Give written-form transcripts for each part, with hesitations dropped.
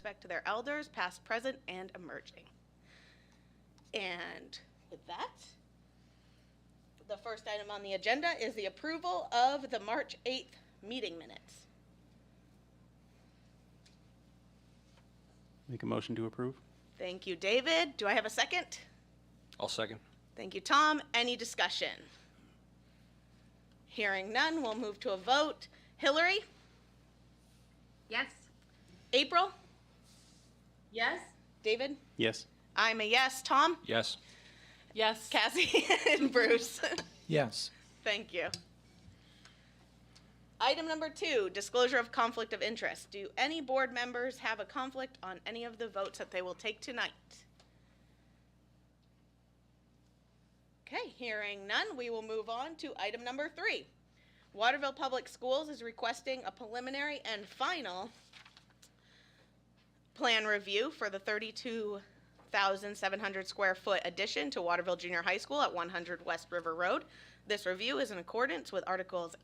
respect to their elders, past, present, and emerging. And with that, the first item on the agenda is the approval of the March 8th meeting minutes. Make a motion to approve. Thank you, David. Do I have a second? I'll second. Thank you, Tom. Any discussion? Hearing none, we'll move to a vote. Hillary? Yes. April? Yes. David? Yes. I'm a yes. Tom? Yes. Yes. Cassie? And Bruce? Yes. Thank you. Item number 2, disclosure of conflict of interest. Do any board members have a conflict on any of the votes that they will take tonight? Okay, hearing none, we will move on to item number 3. Waterville Public Schools is requesting a preliminary and final plan review for the 32,700 square foot addition to Waterville Junior High School at 100 West River Road. This review is in accordance with Articles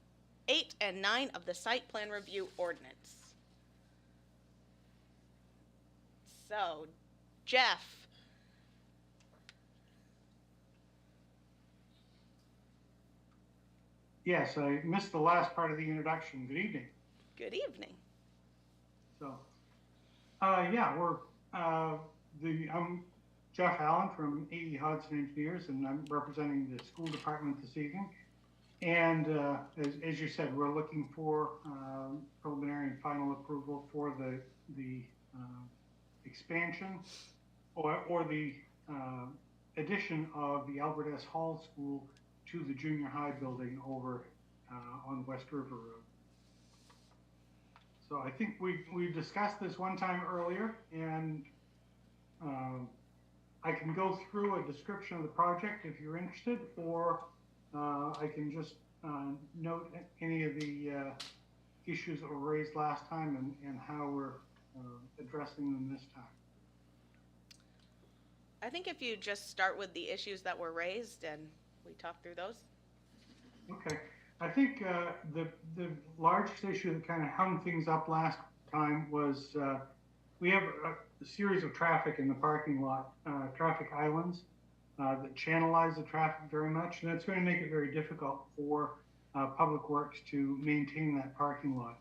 8 and 9 of the Site Plan Review Ordinance. So, Jeff. Yes, I missed the last part of the introduction. Good evening. Good evening. So, yeah, I'm Jeff Allen from A.E. Hodson Engineers, and I'm representing the school department this evening. And as you said, we're looking for preliminary and final approval for the expansion or the addition of the Albert S. Hall School to the junior high building over on West River Road. So I think we discussed this one time earlier, and I can go through a description of the project if you're interested, or I can just note any of the issues that were raised last time and how we're addressing them this time. I think if you just start with the issues that were raised and we talk through those. Okay. I think the largest issue that kind of hung things up last time was we have a series of traffic in the parking lot, traffic islands that channelize the traffic very much, and that's going to make it very difficult for Public Works to maintain that parking lot.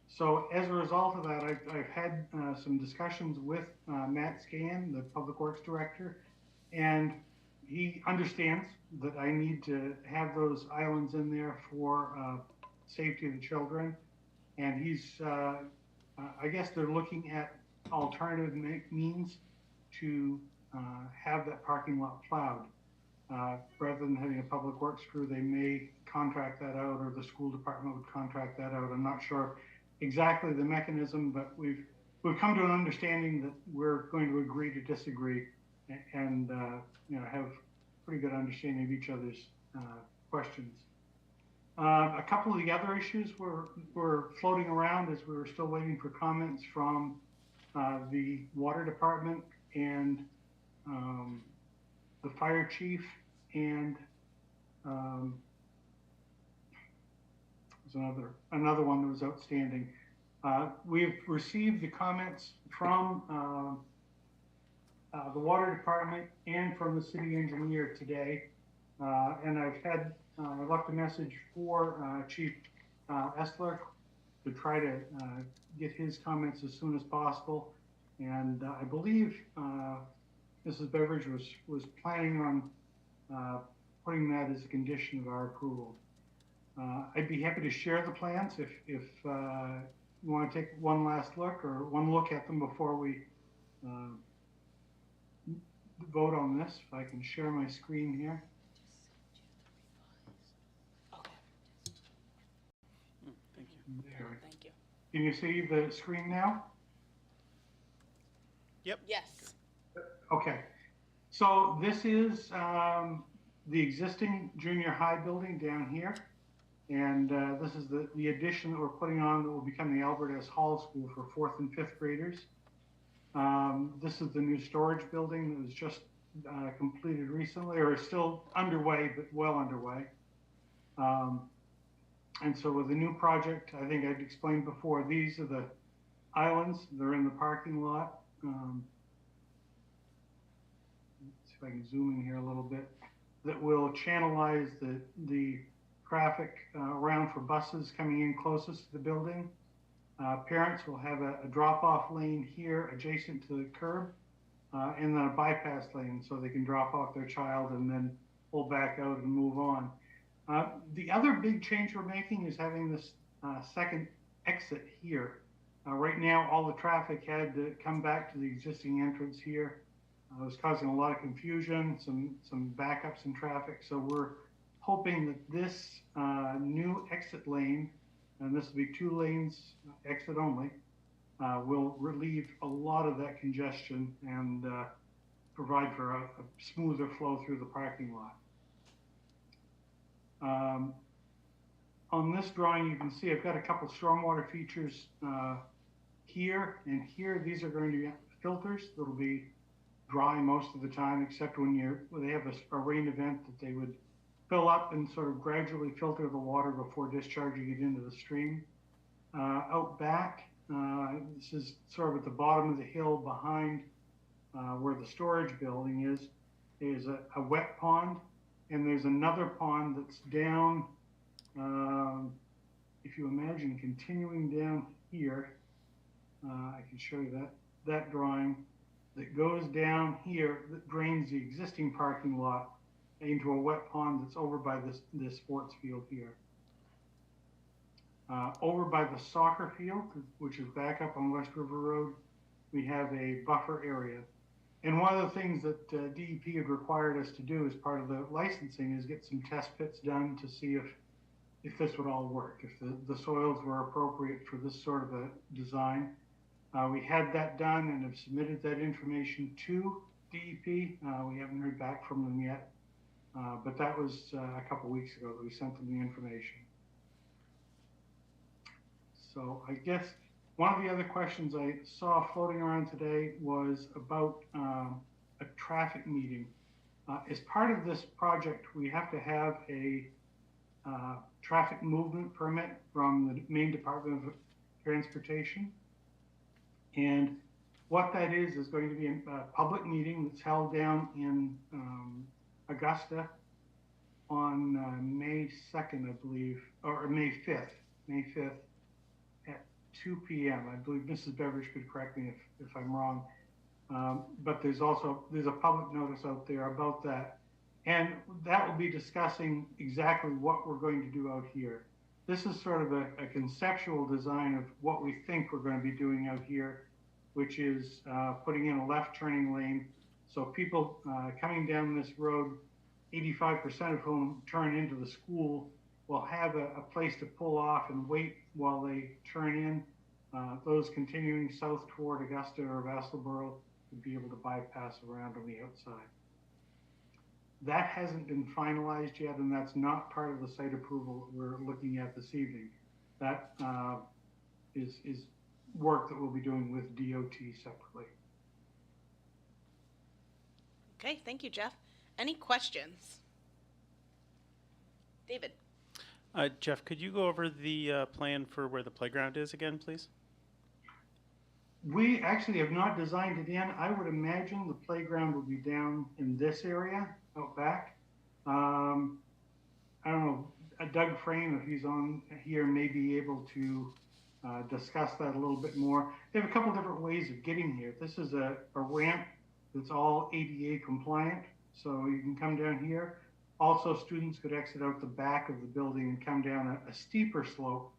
So as a result of that, I've had some discussions with Matt Scan, the Public Works Director, and he understands that I need to have those islands in there for safety of the children. And he's, I guess they're looking at alternative means to have that parking lot plowed. Rather than having a public works crew, they may contract that out, or the school department would contract that out. I'm not sure exactly the mechanism, but we've come to an understanding that we're going to agree to disagree, and have pretty good understanding of each other's questions. A couple of the other issues were floating around as we were still waiting for comments from the water department and the fire chief, and there's another one that was outstanding. We've received the comments from the water department and from the city engineer today, and I've left a message for Chief Essler to try to get his comments as soon as possible. And I believe Mrs. Beveridge was planning on putting that as a condition of our approval. I'd be happy to share the plans if you want to take one last look, or one look at them before we vote on this. If I can share my screen here. Okay. Thank you. There. Thank you. Can you see the screen now? Yep. Yes. Okay. So this is the existing junior high building down here. And this is the addition that we're putting on that will become the Albert S. Hall School for 4th and 5th graders. This is the new storage building that was just completed recently, or still underway, but well underway. And so with the new project, I think I've explained before, these are the islands. They're in the parking lot. Let's see if I can zoom in here a little bit. That will channelize the traffic around for buses coming in closest to the building. Parents will have a drop-off lane here adjacent to the curb, and then a bypass lane so they can drop off their child and then pull back out and move on. The other big change we're making is having this second exit here. Right now, all the traffic had to come back to the existing entrance here. It was causing a lot of confusion, some backups in traffic. So we're hoping that this new exit lane, and this will be 2 lanes, exit only, will relieve a lot of that congestion and provide for a smoother flow through the parking lot. On this drawing, you can see I've got a couple stormwater features here and here. These are going to be filters that'll be dry most of the time, except when they have a rain event that they would fill up and sort of gradually filter the water before discharging it into the stream. Out back, this is sort of at the bottom of the hill behind where the storage building is a wet pond, and there's another pond that's down, if you imagine continuing down here, I can show you that drawing, that goes down here, that drains the existing parking lot into a wet pond that's over by this sports field here. Over by the soccer field, which is back up on West River Road, we have a buffer area. And one of the things that DEP had required us to do as part of the licensing is get some test pits done to see if this would all work, if the soils were appropriate for this sort of a design. We had that done and have submitted that information to DEP. We haven't heard back from them yet, but that was a couple weeks ago that we sent them the information. So I guess one of the other questions I saw floating around today was about a traffic meeting. As part of this project, we have to have a traffic movement permit from the Maine Department of Transportation. And what that is going to be a public meeting that's held down in Augusta on May 2nd, I believe, or May 5th at 2 p.m. I believe Mrs. Beveridge could correct me if I'm wrong. But there's a public notice out there about that. And that will be discussing exactly what we're going to do out here. This is sort of a conceptual design of what we think we're going to be doing out here, which is putting in a left turning lane. So people coming down this road, 85% of whom turn into the school, will have a place to pull off and wait while they turn in. Those continuing south toward Augusta or Vassalboro would be able to bypass around on the outside. That hasn't been finalized yet, and that's not part of the site approval that we're looking at this evening. That is work that we'll be doing with DOT separately. Okay, thank you, Jeff. Any questions? David. Jeff, could you go over the plan for where the playground is again, please? We actually have not designed it in. I would imagine the playground will be down in this area out back. I don't know, Doug Frame, if he's on here, may be able to discuss that a little bit more. They have a couple different ways of getting here. This is a ramp that's all ADA compliant, so you can come down here. Also, students could exit out the back of the building and come down a steeper slope,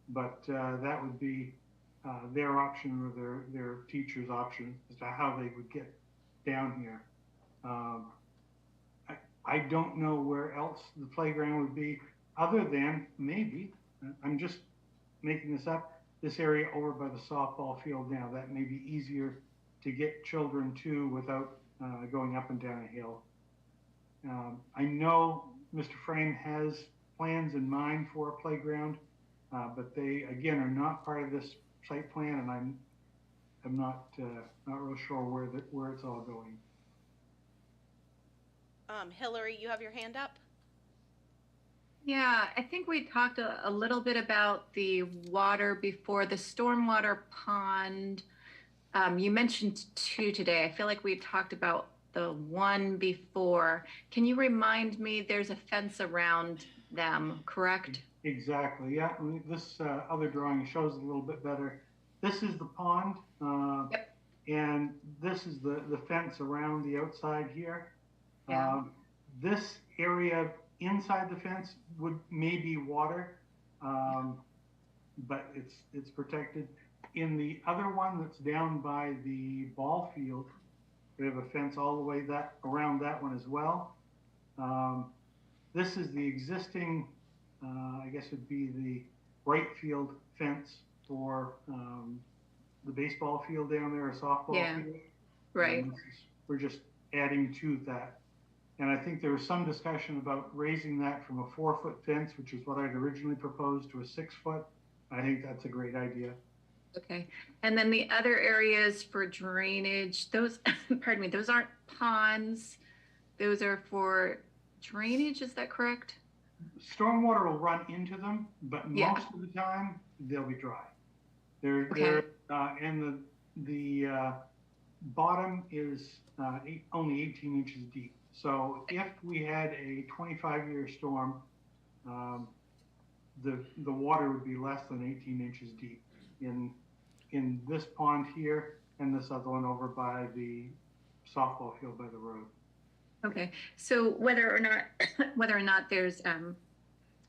but that would be their option or their teacher's option as to how they would get down here. I don't know where else the playground would be other than maybe, I'm just making this up, this area over by the softball field now. That may be easier to get children to without going up and down a hill. I know Mr. Frame has plans in mind for a playground, but they, again, are not part of this site plan, and I'm not real sure where it's all going. Hillary, you have your hand up? Yeah, I think we talked a little bit about the water before, the stormwater pond. You mentioned two today. I feel like we talked about the one before. Can you remind me, there's a fence around them, correct? Exactly, yeah. This other drawing shows a little bit better. This is the pond, Yep. and this is the fence around the outside here. Yeah. This area inside the fence would maybe water, but it's protected. In the other one that's down by the ball field, we have a fence all the way around that one as well. This is the existing, I guess it'd be the right field fence for the baseball field down there, a softball Yeah. field. Right. We're just adding to that. And I think there was some discussion about raising that from a 4-foot fence, which is what I'd originally proposed, to a 6-foot. I think that's a great idea. Okay. And then the other areas for drainage, those, pardon me, those aren't ponds. Those are for drainage, is that correct? Stormwater will run into them, but Yeah. most of the time they'll be dry. They're Okay. and the bottom is only 18 inches deep. So if we had a 25-year storm, the water would be less than 18 inches deep in this pond here and this other one over by the softball field by the road. Okay. So whether or not there's,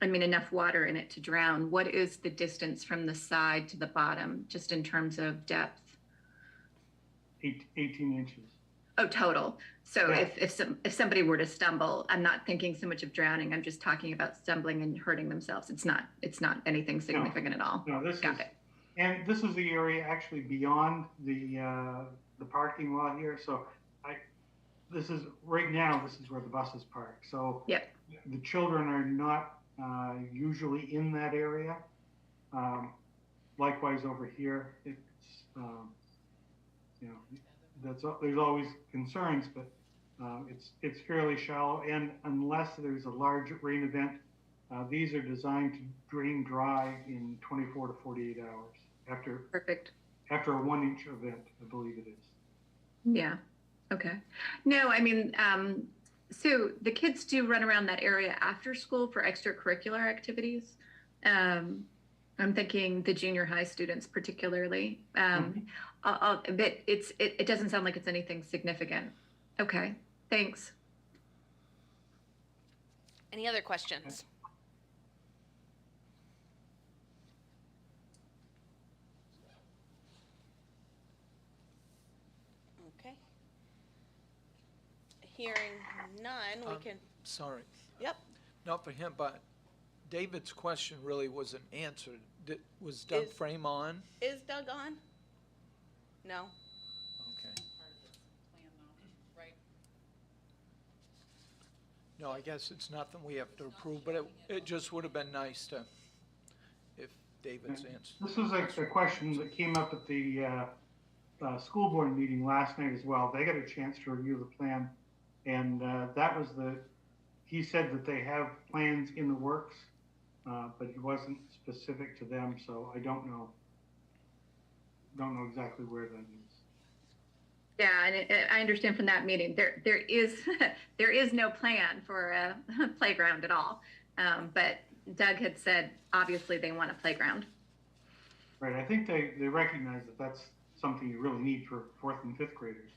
enough water in it to drown, what is the distance from the side to the bottom, just in terms of depth? 18 inches. Oh, total. So Yeah. if somebody were to stumble, I'm not thinking so much of drowning. I'm just talking about stumbling and hurting themselves. It's not anything significant at all. No, this Got is, it. and this is the area actually beyond the parking lot here. So this is right now. This is where the buses park. So Yep. the children are not usually in that area. Likewise over here, it's there's always concerns, but it's fairly shallow. And unless there's a large rain event, these are designed to drain dry in 24 to 48 hours Perfect. after a 1-inch event, I believe it is. Yeah. Okay. No, so the kids do run around that area after school for extracurricular activities. I'm thinking the junior high students particularly. But it doesn't sound like it's anything significant. Okay. Thanks. Any other questions? Okay. Hearing none, we can, Sorry, yep. not for him, but David's question really wasn't answered. Was Doug Is- Frame on? Is Doug on? No? Okay. No, I guess it's nothing we have to approve, but it just would have been nice to, if David's answered. This was a question that came up at the school board meeting last night as well. They got a chance to review the plan, and that was he said that they have plans in the works, but it wasn't specific to them, so I don't know exactly where that is. Yeah, and I understand from that meeting there is there is no plan for a playground at all. But Doug had said obviously they want a playground. Right, I think they recognize that that's something you really need for 4th and 5th graders.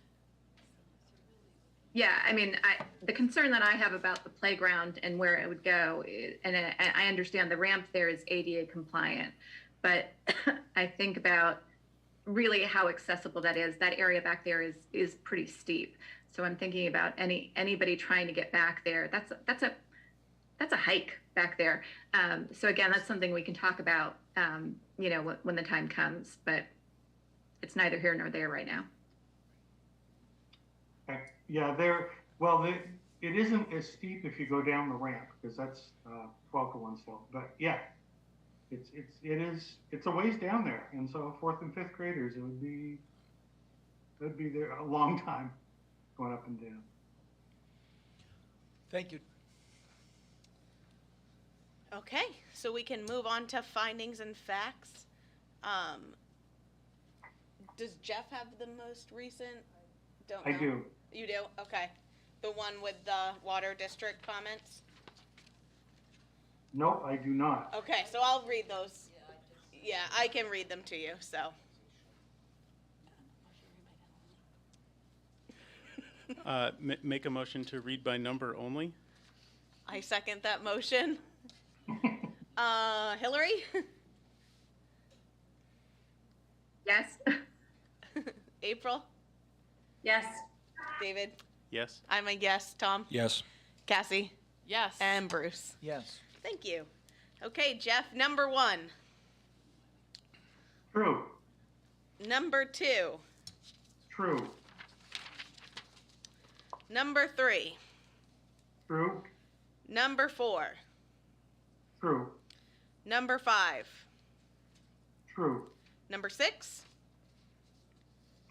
Yeah, the concern that I have about the playground and where it would go, and I understand the ramp there is ADA compliant, but I think about really how accessible that is. That area back there is pretty steep. So I'm thinking about anybody trying to get back there. That's a hike back there. So again, that's something we can talk about, when the time comes. But it's neither here nor there right now. Okay. Yeah, it isn't as steep if you go down the ramp because that's 12 to 1 slope. But yeah, it's a ways down there, and so 4th and 5th graders, it would be there a long time going up and down. Thank you. Okay, so we can move on to findings and facts. Does Jeff have the most recent? Don't know. I do. You do? Okay. The one with the water district comments? Nope, I do not. Okay, so I'll read those. Yeah, I can read them to you, so. Make a motion to read by number only. I second that motion. Hillary? Yes. April? Yes. David? Yes. I'm a yes. Tom? Yes. Cassie? Yes. And Bruce. Yes. Thank you. Okay, Jeff, number 1. True, Number 2. true, Number 3. true, Number 4. true, Number 5. true, Number 6.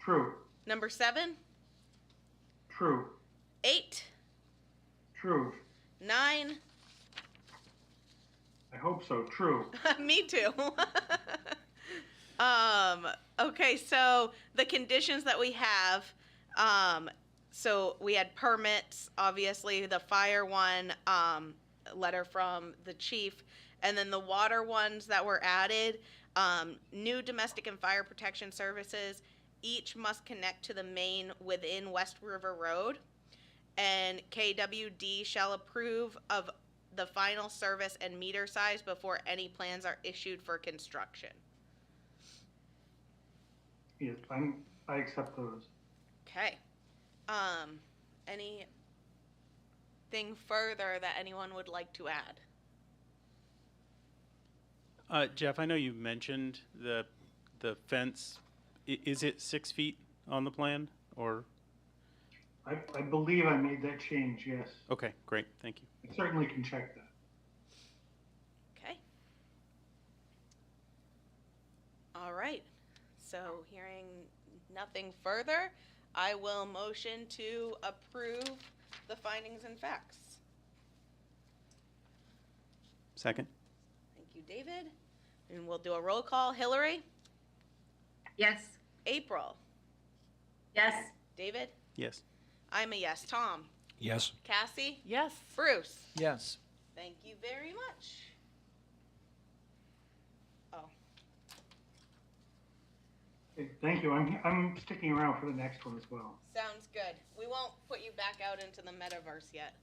true, Number 7. true, 8. true. 9. I hope so, true. Me too. Okay, so the conditions that we have, so we had permits, obviously, the fire one, letter from the chief, and then the water ones that were added, new domestic and fire protection services, each must connect to the main within West River Road, and KWD shall approve of the final service and meter size before any plans are issued for construction. Yes, I accept those. Okay. Anything further that anyone would like to add? Jeff, I know you mentioned the fence. Is it 6 feet on the plan, or? I believe I made that change, yes. Okay, great, thank you. I certainly can check that. Okay. All right. So hearing nothing further, I will motion to approve the findings and facts. Second. Thank you, David. And we'll do a roll call. Hillary? Yes. April? Yes. David? Yes. I'm a yes. Tom? Yes. Cassie? Yes. Bruce? Yes. Thank you very much. Oh, Okay, thank you. I'm sticking around for the next one as well. sounds good. We won't put you back out into the metaverse yet.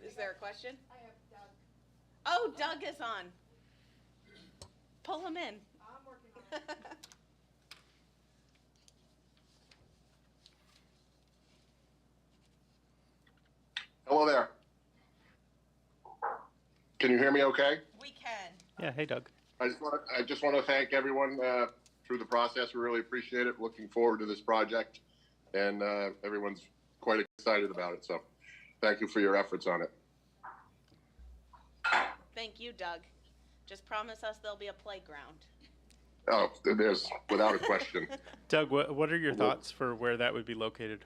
Is there a question? I have Doug. Oh, Doug is on. Pull him in. I'm working on it. Hello there. Can you hear me okay? We can. Yeah, hey Doug. I just want to thank everyone through the process. We really appreciate it. Looking forward to this project, and everyone's quite excited about it. So thank you for your efforts on it. Thank you, Doug. Just promise us there'll be a playground. Oh, there's without a question. Doug, what are your thoughts for where that would be located?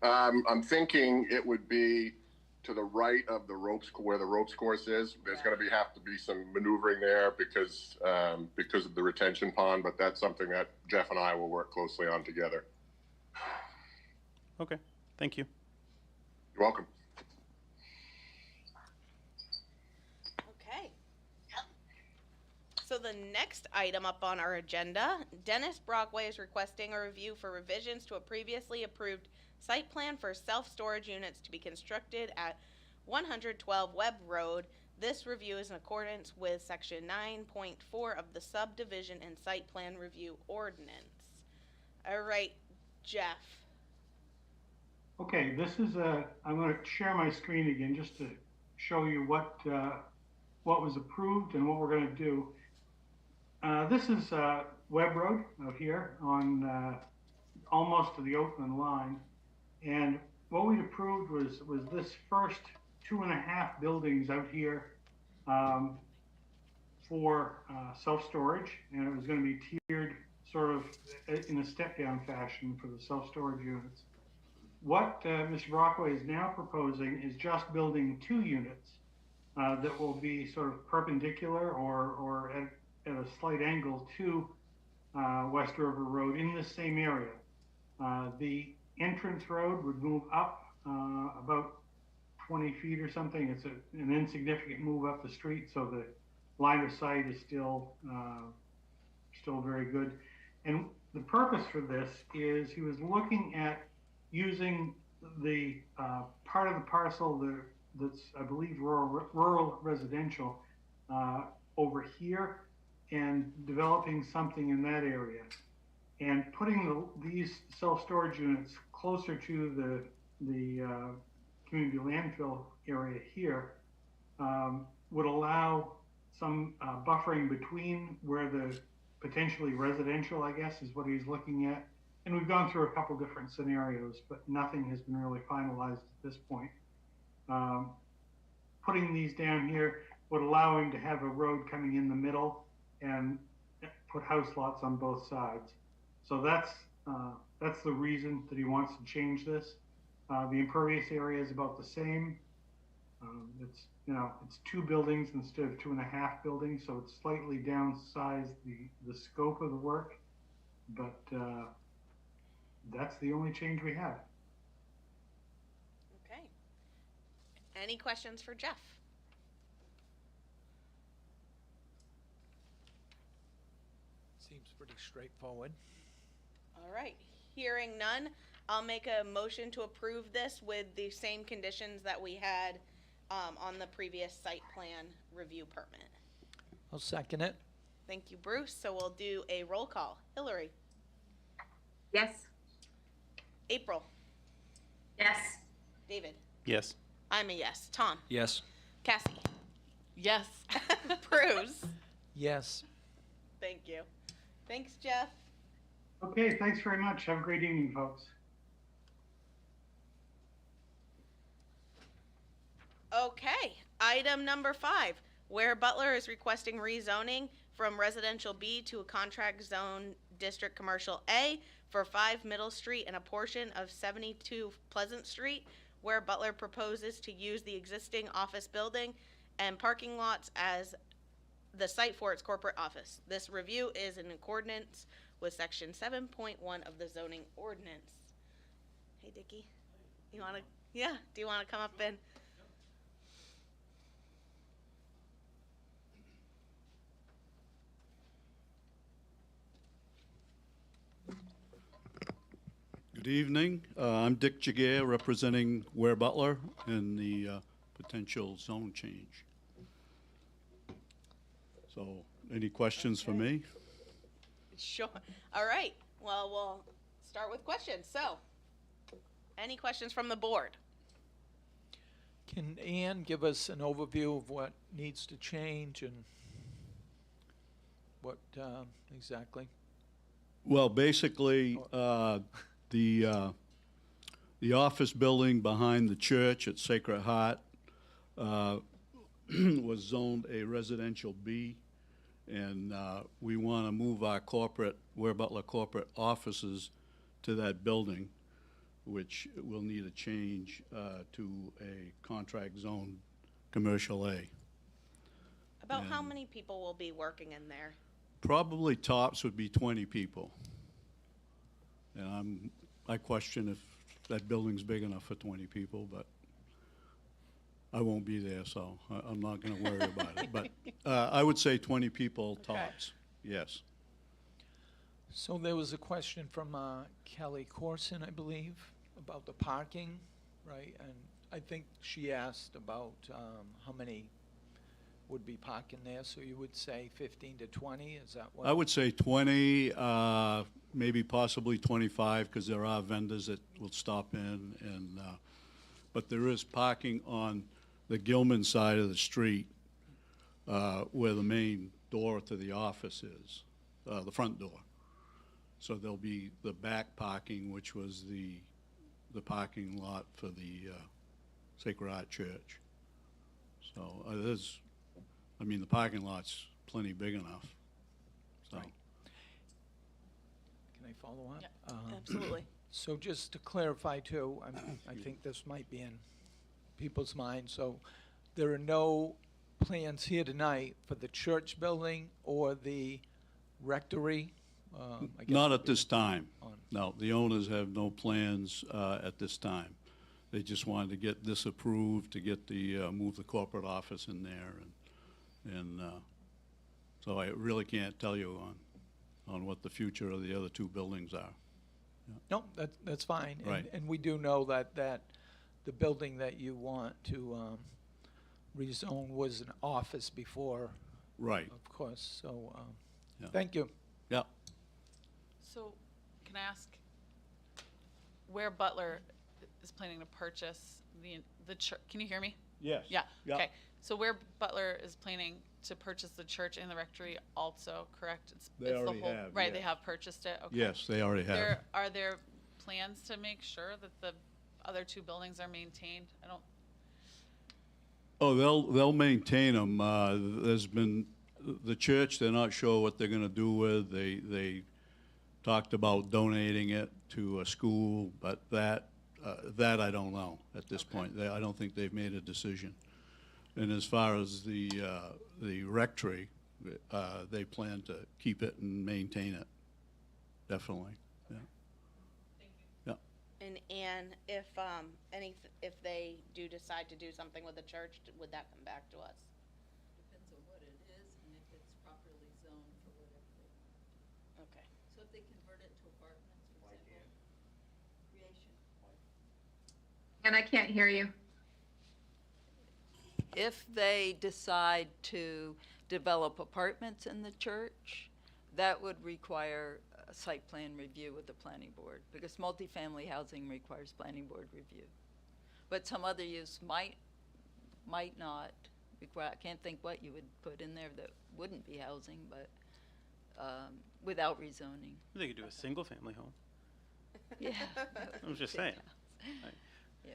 I'm thinking it would be to the right of the ropes, where the ropes course is. There's going to have to be some maneuvering there because of the retention pond, but that's something that Jeff and I will work closely on together. Okay, thank you. You're welcome. Okay. So the next item up on our agenda, Dennis Brockway is requesting a review for revisions to a previously approved site plan for self-storage units to be constructed at 112 Webb Road. This review is in accordance with section 9.4 of the subdivision and site plan review ordinance. All right, Jeff. Okay, this is I'm going to share my screen again just to show you what was approved and what we're going to do. This is Webb Road out here on almost to the Oakland line. And what we approved was this first 2.5 buildings out here for self-storage, and it was going to be tiered sort of in a step-down fashion for the self-storage units. what Mr. Brockway is now proposing is just building 2 units that will be sort of perpendicular or at a slight angle to West River Road in the same area. The entrance road would move up about 20 feet or something. It's an insignificant move up the street, so the line of sight is still very good. And the purpose for this is he was looking at using the part of the parcel that's, I believe, rural residential over here and developing something in that area. And putting these self-storage units closer to the community landfill area here would allow some buffering between where the potentially residential, I guess, is what he's looking at. And we've gone through a couple different scenarios, but nothing has been really finalized at this point. Putting these down here would allow him to have a road coming in the middle and put house lots on both sides. So that's the reason that he wants to change this. The impervious area is about the same. It's 2 buildings instead of 2.5 buildings, so it's slightly downsized the scope of the work, but that's the only change we have. Okay. Any questions for Jeff? Seems pretty straightforward. All right. Hearing none, I'll make a motion to approve this with the same conditions that we had on the previous site plan review permit. I'll second it. Thank you, Bruce. So we'll do a roll call. Hillary, Yes. April, Yes. David, Yes. I'm a yes. Tom, Yes. Cassie, Yes. Bruce. Yes. Thank you. Thanks, Jeff. Okay, thanks very much. Have a great evening, folks. Okay, item number 5, where Butler is requesting rezoning from residential B to a contract zone district commercial A for 5 Middle Street and a portion of 72 Pleasant Street, where Butler proposes to use the existing office building and parking lots as the site for its corporate office. This review is in accordance with section 7.1 of the zoning ordinance. Hey, Dickie, do you want to come up and... Good evening. I'm Dick Jaguar, representing Ware Butler in the potential zone change. So, any questions for me? Sure. All right. Well, we'll start with questions. So, any questions from the board? Can Ann give us an overview of what needs to change and what exactly? Well, basically, the office building behind the church at Sacred Heart was zoned a residential B, and we want to move our Ware Butler corporate offices to that building, which will need a change to a contract zone commercial A. About how many people will be working in there? Probably tops would be 20 people. And I question if that building's big enough for 20 people, but I won't be there, so I'm not going to worry about it. But I would say 20 people tops, yes. So there was a question from Kelly Corson, I believe, about the parking, right? And I think she asked about how many would be parking there. So you would say 15 to 20, is that what? I would say 20, maybe possibly 25, because there are vendors that will stop in. And but there is parking on the Gilman side of the street where the main door to the office is, the front door. So there'll be the back parking, which was the parking lot for the Sacred Heart Church. So the parking lot's plenty big enough. So. Right. Can I follow up? Absolutely. So just to clarify too, I think this might be in people's minds, so there are no plans here tonight for the church building or the rectory? I guess Not would at be this time. on- No, the owners have no plans at this time. They just wanted to get this approved, to get move the corporate office in there, and so I really can't tell you on what the future of the other two buildings are. No, that's fine. Right. And we do know that the building that you want to rezone was an office before, Right, of course, so, Yeah. thank you. yeah. So, can I ask, where Butler is planning to purchase the church, can you hear me? Yes. Yeah, Yeah. okay. So where Butler is planning to purchase the church and the rectory also, correct? They it's the already whole- have, Right, they yes. have purchased it, okay. Yes, they already have. Are there plans to make sure that the other two buildings are maintained? I don't, Oh, they'll maintain them. There's been, the church, they're not sure what they're gonna do with. They talked about donating it to a school, but that I don't know at this Okay. point. I don't think they've made a decision. And as far as the rectory, they plan to keep it and maintain it, definitely, yeah. Yeah. And Ann, if if they do decide to do something with the church, would that come back to us? Depends on what it is and if it's properly zoned for whatever they want. Okay. So if they convert it to apartments, for example, creation. And I can't hear you. If they decide to develop apartments in the church, that would require a site plan review with the planning board, because multifamily housing requires planning board review. But some other use might not require, I can't think what you would put in there that wouldn't be housing, but, without rezoning. They could do a single-family home. Yeah. I'm just saying. Right. Yeah.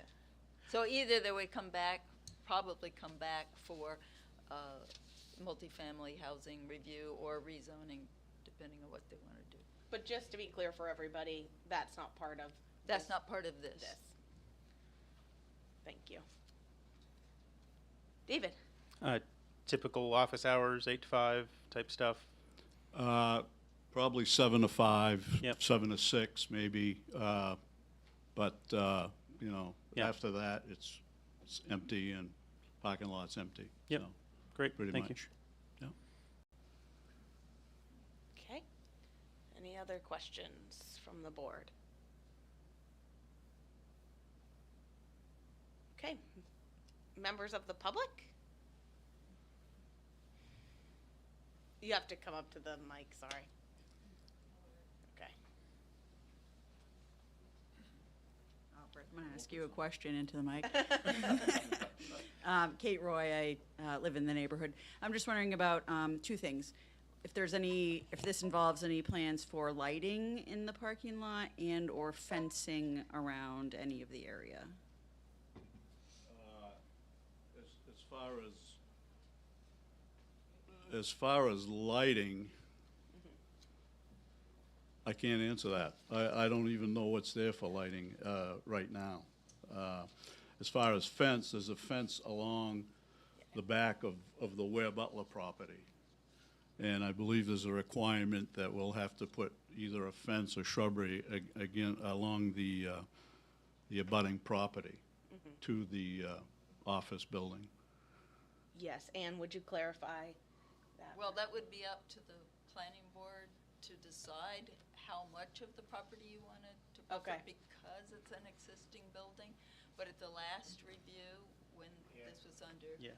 So either they would probably come back for multifamily housing review or rezoning, depending on what they want to do. But just to be clear for everybody, that's not part of That's not part of this. this. Thank you. David? Typical office hours, 8 to 5 type stuff. Probably 7 to 5, Yep. 7 to 6 maybe, but, you know, Yeah. after that, it's empty and parking lot's empty. Yep. so, Great, Pretty thank you. much. Yeah. Okay. Any other questions from the board? Okay. Members of the public? You have to come up to the mic, sorry. Okay. I'm going to ask you a question into the mic. Kate Roy, I live in the neighborhood. I'm just wondering about two things. If this involves any plans for lighting in the parking lot and or fencing around any of the area. As far as lighting, I can't answer that. I don't even know what's there for lighting right now. As far as fence, there's a fence along the back of the Ware Butler property. And I believe there's a requirement that we'll have to put either a fence or shrubbery again along the abutting property to the office building. Yes, Anne, would you clarify that? Well, that would be up to the planning board to decide how much of the property you wanted to buffer, Okay. because it's an existing building. But at the last review, when this was under. Yeah.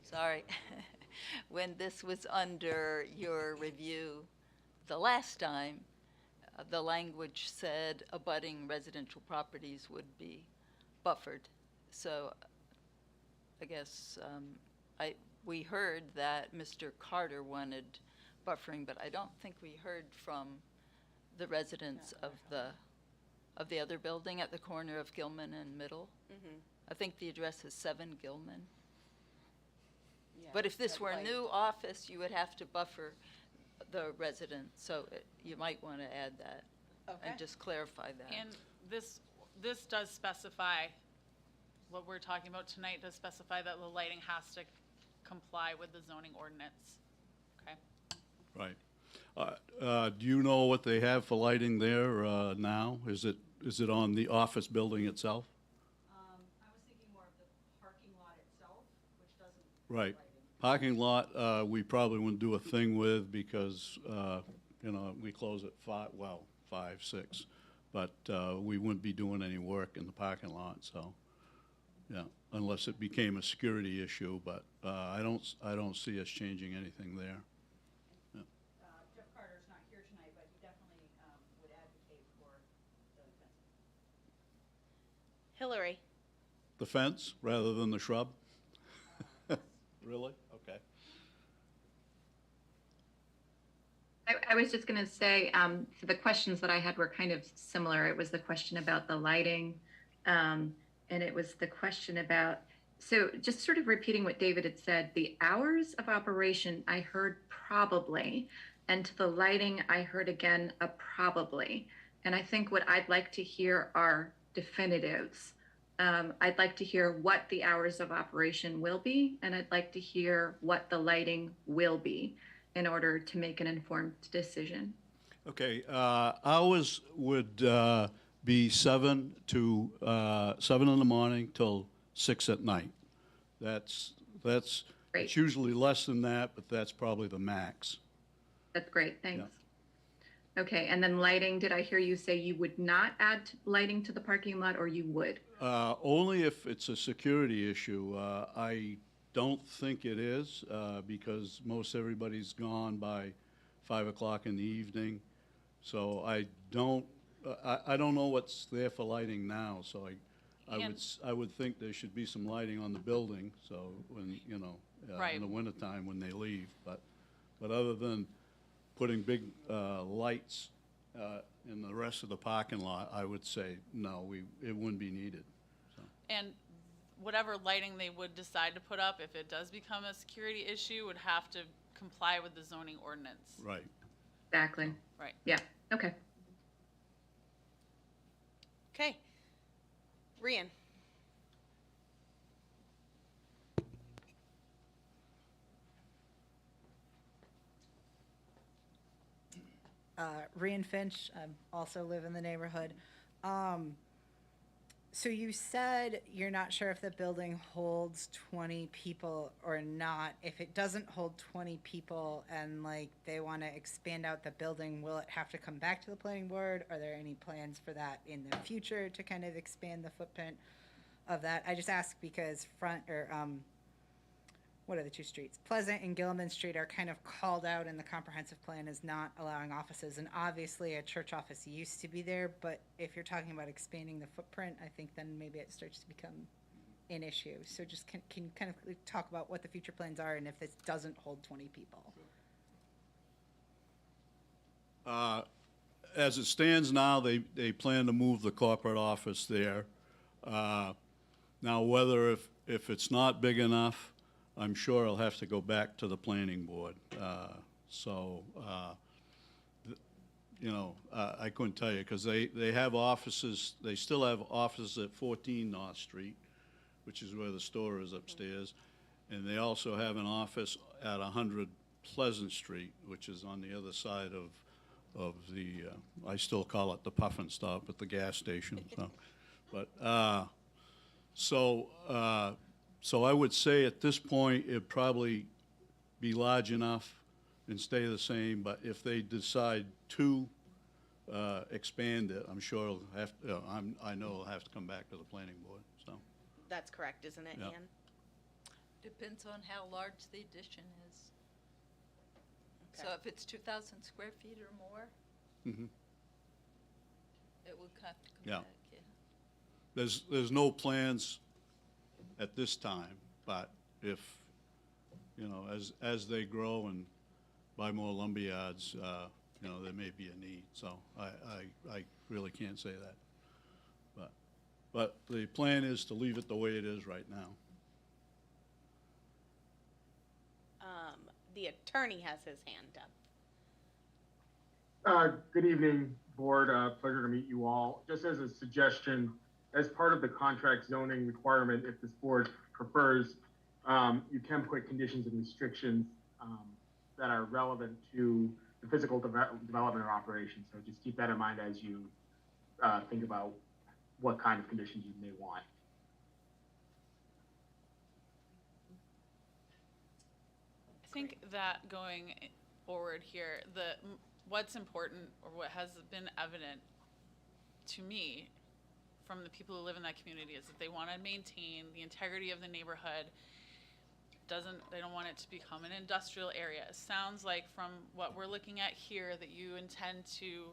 Sorry. When this was under your review the last time, the language said abutting residential properties would be buffered. So I guess we heard that Mr. Carter wanted buffering, but I don't think we heard from the residents of the other building at the corner of Gilman and Middle. Mhm. I think the address is 7 Gilman. Yeah, But if this red, were a white. new office, you would have to buffer the residents, so you might want to add that. Okay. and just clarify that. And this does specify, what we're talking about tonight does specify that the lighting has to comply with the zoning ordinance. Okay. Right. Do you know what they have for lighting there now? Is it on the office building itself? I was thinking more of the parking lot itself, which doesn't. Right. Parking lot, we probably wouldn't do a thing with because, we close at 5, 6. But we wouldn't be doing any work in the parking lot, so, yeah, unless it became a security issue, but I don't see us changing anything there. Jeff Carter's not here tonight, but he definitely would advocate for the fencing. Hillary? The fence rather than the shrub? Really? Okay. I was just going to say, the questions that I had were kind of similar. It was the question about the lighting, and it was the question about, so just sort of repeating what David had said, the hours of operation, I heard probably, and to the lighting, I heard again a probably. And I think what I'd like to hear are definitives. I'd like to hear what the hours of operation will be, and I'd like to hear what the lighting will be in order to make an informed decision. Okay, hours would be 7 in the morning till 6 at night. That's Great. it's usually less than that, but that's probably the max. That's great, thanks. Okay, and then lighting, did I hear you say you would not add lighting to the parking lot, or you would? Only if it's a security issue. I don't think it is, because most everybody's gone by 5 o'clock in the evening. So I don't know what's there for lighting now, so I would think there should be some lighting on the building, so when, Right. in the wintertime when they leave. But other than putting big lights in the rest of the parking lot, I would say, no, it wouldn't be needed. So. And whatever lighting they would decide to put up, if it does become a security issue, would have to comply with the zoning ordinance. Right. Exactly. Right. Yeah, okay. Okay. Rian? Rian Finch, also live in the neighborhood. So you said you're not sure if the building holds 20 people or not. If it doesn't hold 20 people and they want to expand out the building, will it have to come back to the planning board? Are there any plans for that in the future to kind of expand the footprint of that? I just ask because what are the two streets? Pleasant and Gilman Street are kind of called out in the comprehensive plan as not allowing offices, and obviously a church office used to be there, but if you're talking about expanding the footprint, I think then maybe it starts to become an issue. So just can you kind of talk about what the future plans are and if this doesn't hold 20 people? As it stands now, they plan to move the corporate office there. Now, whether if it's not big enough, I'm sure I'll have to go back to the planning board. I couldn't tell you, because they have offices, they still have offices at 14 North Street, which is where the store is upstairs, and they also have an office at 100 Pleasant Street, which is on the other side of the, I still call it the Puffin Stop at the gas station. So I would say at this point, it'd probably be large enough and stay the same, but if they decide to expand it, I'm sure it'll have, I know it'll have to come back to the planning board, so. That's correct, isn't it, Yeah. Ann? Depends on how large the addition is. So Okay. if it's 2,000 square feet or more, Mhm. it would have to come Yeah. back, yeah. There's no plans at this time, but if, as they grow and buy more lumber yards, there may be a need, so I really can't say that. But the plan is to leave it the way it is right now. The attorney has his hand up. Good evening, board. Pleasure to meet you all. Just as a suggestion, as part of the contract zoning requirement, if this board prefers, you can put conditions and restrictions that are relevant to the physical development or operation. So just keep that in mind as you think about what kind of conditions you may want. I think that going forward here, what's important or what has been evident to me from the people who live in that community is that they want to maintain the integrity of the neighborhood. They don't want it to become an industrial area. It sounds like from what we're looking at here that you intend to,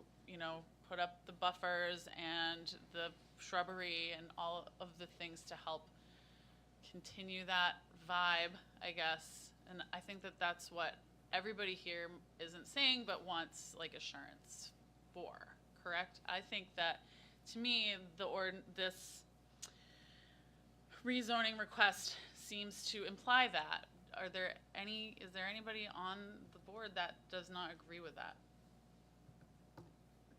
put up the buffers and the shrubbery and all of the things to help continue that vibe, I guess. And I think that that's what everybody here isn't saying, but wants like assurance for, correct? I think that, to me, this rezoning request seems to imply that. Is there anybody on the board that does not agree with that?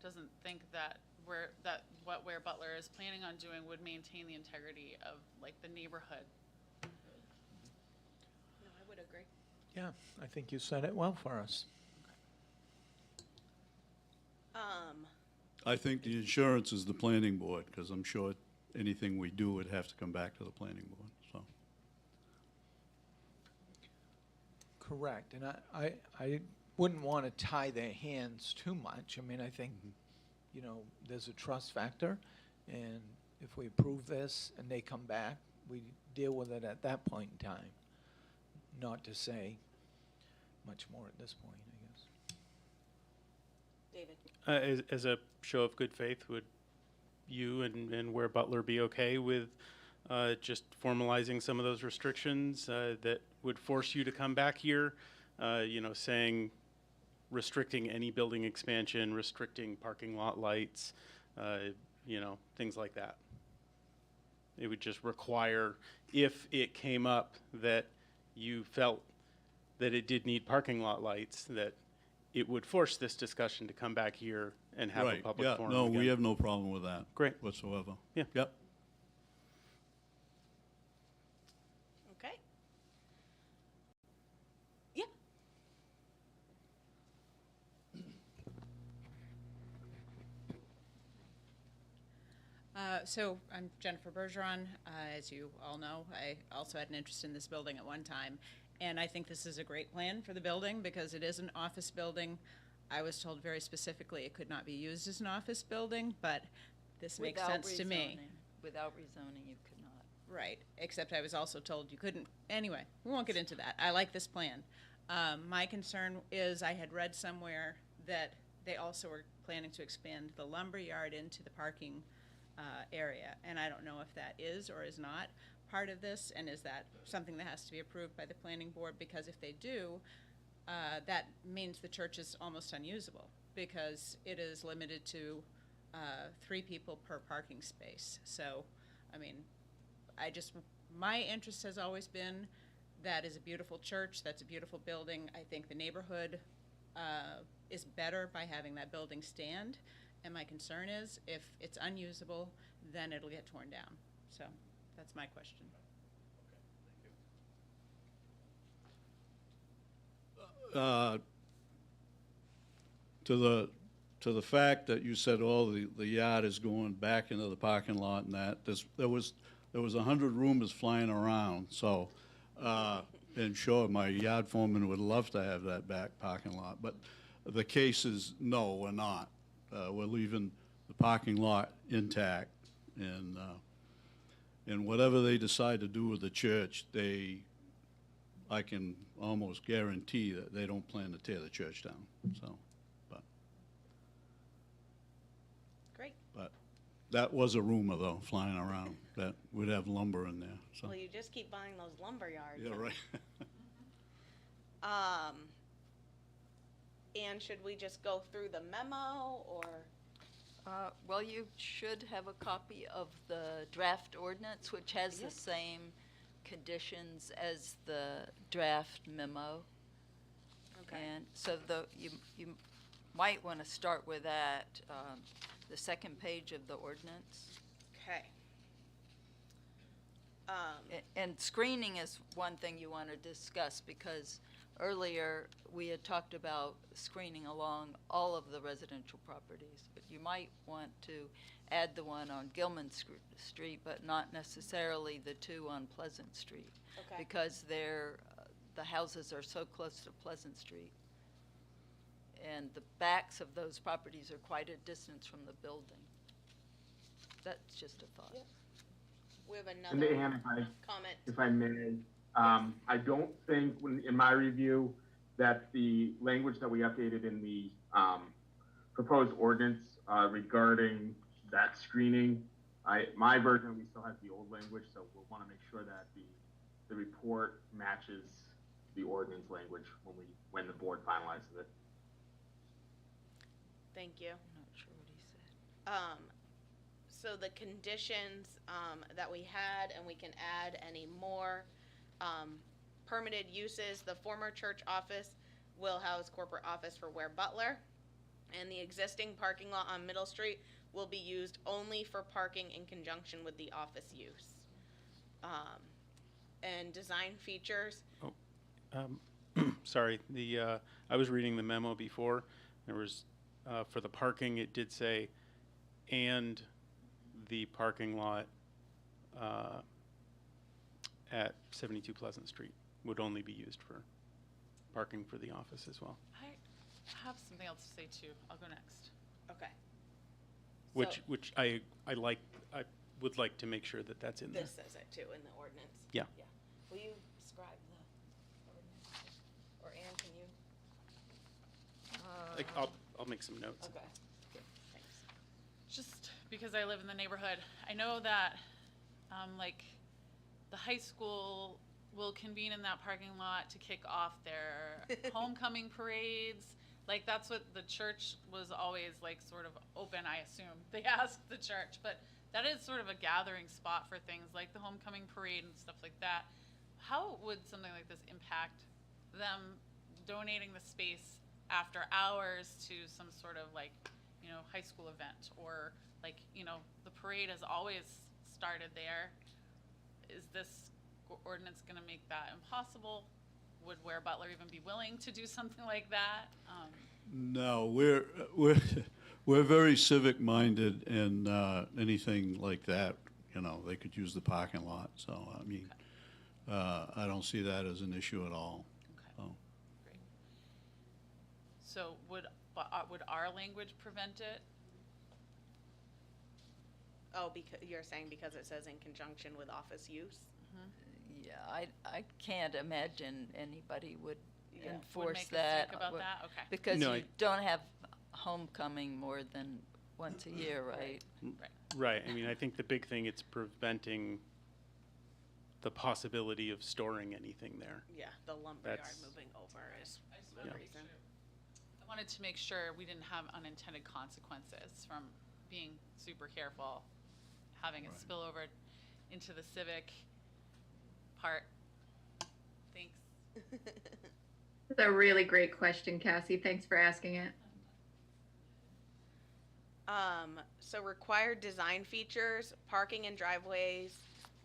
Doesn't think that what Ware Butler is planning on doing would maintain the integrity of like the neighborhood? No, I would agree. Yeah, I think you said it well for us. I think the insurance is the planning board, because I'm sure anything we do would have to come back to the planning board, so. Correct, and I wouldn't want to tie their hands too much. I mean, I think, there's a trust factor, and if we approve this and they come back, we deal with it at that point in time. Not to say much more at this point, I guess. David? As a show of good faith, would you and Ware Butler be okay with just formalizing some of those restrictions that would force you to come back here, saying restricting any building expansion, restricting parking lot lights, things like that? It would just require, if it came up that you felt that it did need parking lot lights, that it would force this discussion to come back here and have a Right, public yeah, forum no, again. we have no problem with that. Great. Whatsoever. Yeah. Yep. Okay. Yeah. So I'm Jennifer Bergeron. As you all know, I also had an interest in this building at one time. And I think this is a great plan for the building because it is an office building. I was told very specifically it could not be used as an office building, but this makes sense to me. Without rezoning, you could not. Right, except I was also told you couldn't. Anyway, we won't get into that. I like this plan. My concern is I had read somewhere that they also were planning to expand the lumber yard into the parking area, and I don't know if that is or is not part of this, and is that something that has to be approved by the planning board? Because if they do, that means the church is almost unusable because it is limited to 3 people per parking space. So, I mean, my interest has always been that is a beautiful church, that's a beautiful building. I think the neighborhood is better by having that building stand. And my concern is if it's unusable, then it'll get torn down. So that's my question. To the fact that you said all the yard is going back into the parking lot and that, there was 100 rumors flying around, so, and sure, my yard foreman would love to have that back parking lot, but the case is, no, we're not. We're leaving the parking lot intact, and whatever they decide to do with the church, I can almost guarantee that they don't plan to tear the church down, so, Great. but that was a rumor, though, flying around, that we'd have lumber in there, so. Well, you just keep buying those lumber yards. Yeah, right. And should we just go through the memo, or? Well, you should have a copy of the draft ordinance, which has the same conditions as the draft memo. Okay. And so might want to start with that, the second page of the ordinance. Okay. And screening is one thing you want to discuss, because earlier we had talked about screening along all of the residential properties, but you might want to add the one on Gilman Street, but not necessarily the two on Pleasant Street. Okay. Because the houses are so close to Pleasant Street. And the backs of those properties are quite a distance from the building. That's just a thought. Yep. We have And another Anne, comment. if I may, I don't think in my review that the language that we updated in the proposed ordinance regarding that screening, my version, we still have the old language, so we'll want to make sure that the report matches the ordinance language when the board finalizes it. Thank you. I'm not sure what he said. So the conditions that we had, and we can add any more, permitted uses, the former church office will house corporate office for Ware Butler, and the existing parking lot on Middle Street will be used only for parking in conjunction with the office use. And design features, Sorry, I was reading the memo before. There was, for the parking, it did say, and the parking lot at 72 Pleasant Street would only be used for parking for the office as well. I have something else to say too. I'll go next. okay. Which I would like to make sure that that's in there. This says it too in the ordinance. Yeah. Yeah. Will you describe the ordinance? Or Anne, can you? Like, I'll make some notes. Okay. Thanks. Just because I live in the neighborhood, I know that, like, the high school will convene in that parking lot to kick off their homecoming parades. Like, that's what the church was always, like, sort of open, I assume. They asked the church, but that is sort of a gathering spot for things like the homecoming parade and stuff like that. How would something like this impact them donating the space after hours to some sort of, like, you know, high school event? Or, like, you know, the parade has always started there. Is this ordinance going to make that impossible? Would Ware Butler even be willing to do something like that? No, we're very civic-minded, and anything like that, you know, they could use the parking lot. So, I mean, I don't see that as an issue at all. Okay. So. Great. So would our language prevent it? Oh, because you're saying because it says in conjunction with office use? Yeah, I can't imagine anybody would Yeah. Would enforce make us that. think about that? Okay. Because No, you don't have homecoming more than once a year, right? Right. I mean, I think the big thing, it's preventing the possibility of storing anything there. Yeah, the lumberyard That's- moving over is I just the wanted to reason. I wanted to make sure we didn't have unintended consequences from being super careful, having it spill over into the civic part. Thanks. That's a really great question, Cassie. Thanks for asking it. So required design features, parking and driveways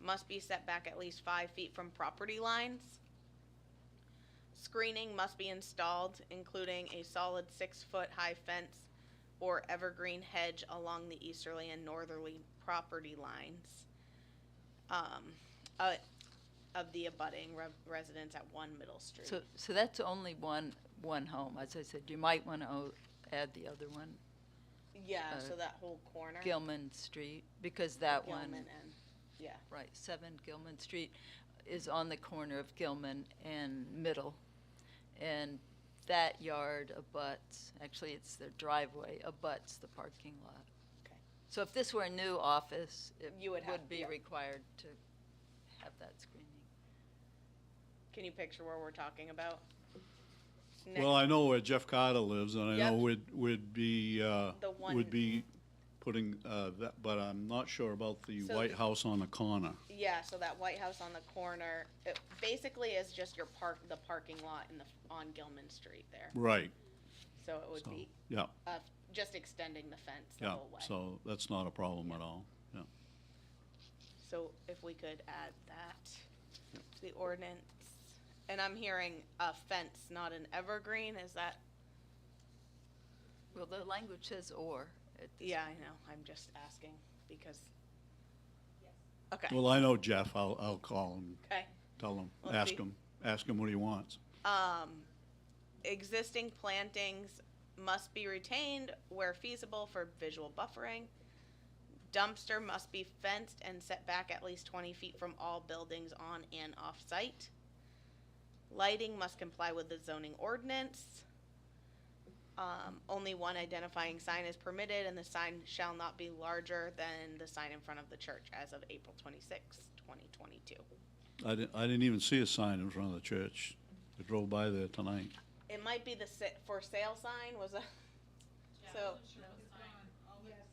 must be set back at least 5 feet from property lines. Screening must be installed, including a solid 6-foot high fence or evergreen hedge along the easterly and northerly property lines of the abutting residents at 1 Middle Street. So that's only one home. As I said, you might want to add the other one, Yeah, so that whole corner. Gilman Street, because that one, Gilman and, yeah. right, 7 Gilman Street is on the corner of Gilman and Middle. And that yard abuts, actually it's their driveway, abuts the parking lot. Okay. So if this were a new office, it You would have- would be yeah. required to have that screening. Can you picture where we're talking about? Well, I know where Jeff Carter lives, and I know Yep. would be one- would be putting that, but I'm not sure about the So White the- House on the corner. Yeah, so that White House on the corner, it basically is just your the parking lot on Gilman Street there. Right. So it would So, be yeah, just extending the fence the yeah, whole way. so that's not a problem at all, yeah. So if we could add that to the ordinance, and I'm hearing a fence, not an evergreen, is that? Well, the language says or. Yeah, I know, I'm just asking because. Okay, Well, I know Jeff, I'll call him, okay. tell him, Let's see. ask him what he wants. Existing plantings must be retained where feasible for visual buffering. Dumpster must be fenced and set back at least 20 feet from all buildings on and off site. Lighting must comply with the zoning ordinance. Only one identifying sign is permitted, and the sign shall not be larger than the sign in front of the church as of April 26, 2022. I didn't even see a sign in front of the church. I drove by there tonight. It might be the for sale sign, was a, so,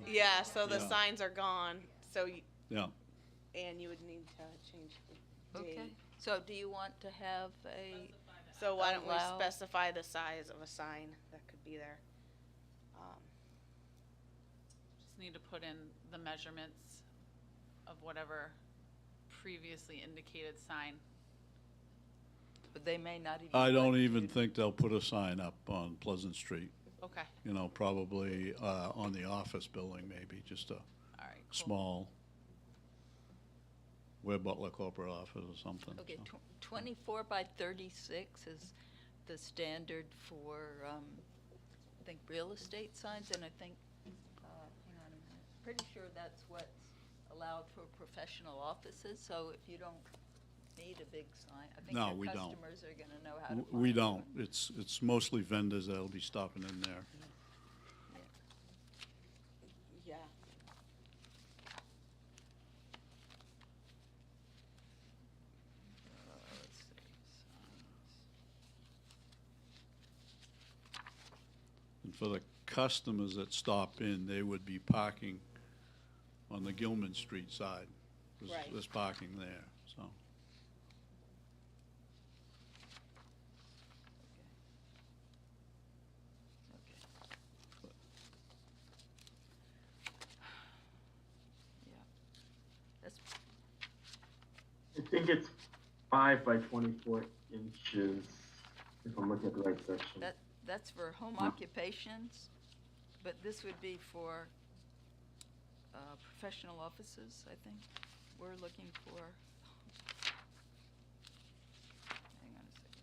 yeah, so the Yeah. signs are gone, so, Yeah, and you would need to change the date. Okay, so do you want to have a, So why don't we Allow- specify the size of a sign that could be there? Just need to put in the measurements of whatever previously indicated sign. but they may not even. I don't like even to- think they'll put a sign up on Pleasant Street, Okay, you know, probably on the office building maybe, just a all right, cool. small Webb Butler corporate office or something. Okay, so. 24 by 36 is the standard for, I think, real estate signs, and I think, hang on a minute, pretty sure that's what's allowed for professional offices, so if you don't need a big sign, I think No, we your don't. customers are gonna know how to find We you. don't. It's mostly vendors that'll be stopping in there. Yeah. Let's see, signs. And for the customers that stop in, they would be parking on the Gilman Street side. Right. There's parking there, so. Okay. Yeah. That's, I think it's 5 by 24 inches, if I'm looking at the right section. that's for home Yeah. occupations, but this would be for professional offices, I think. We're looking for, hang on a second.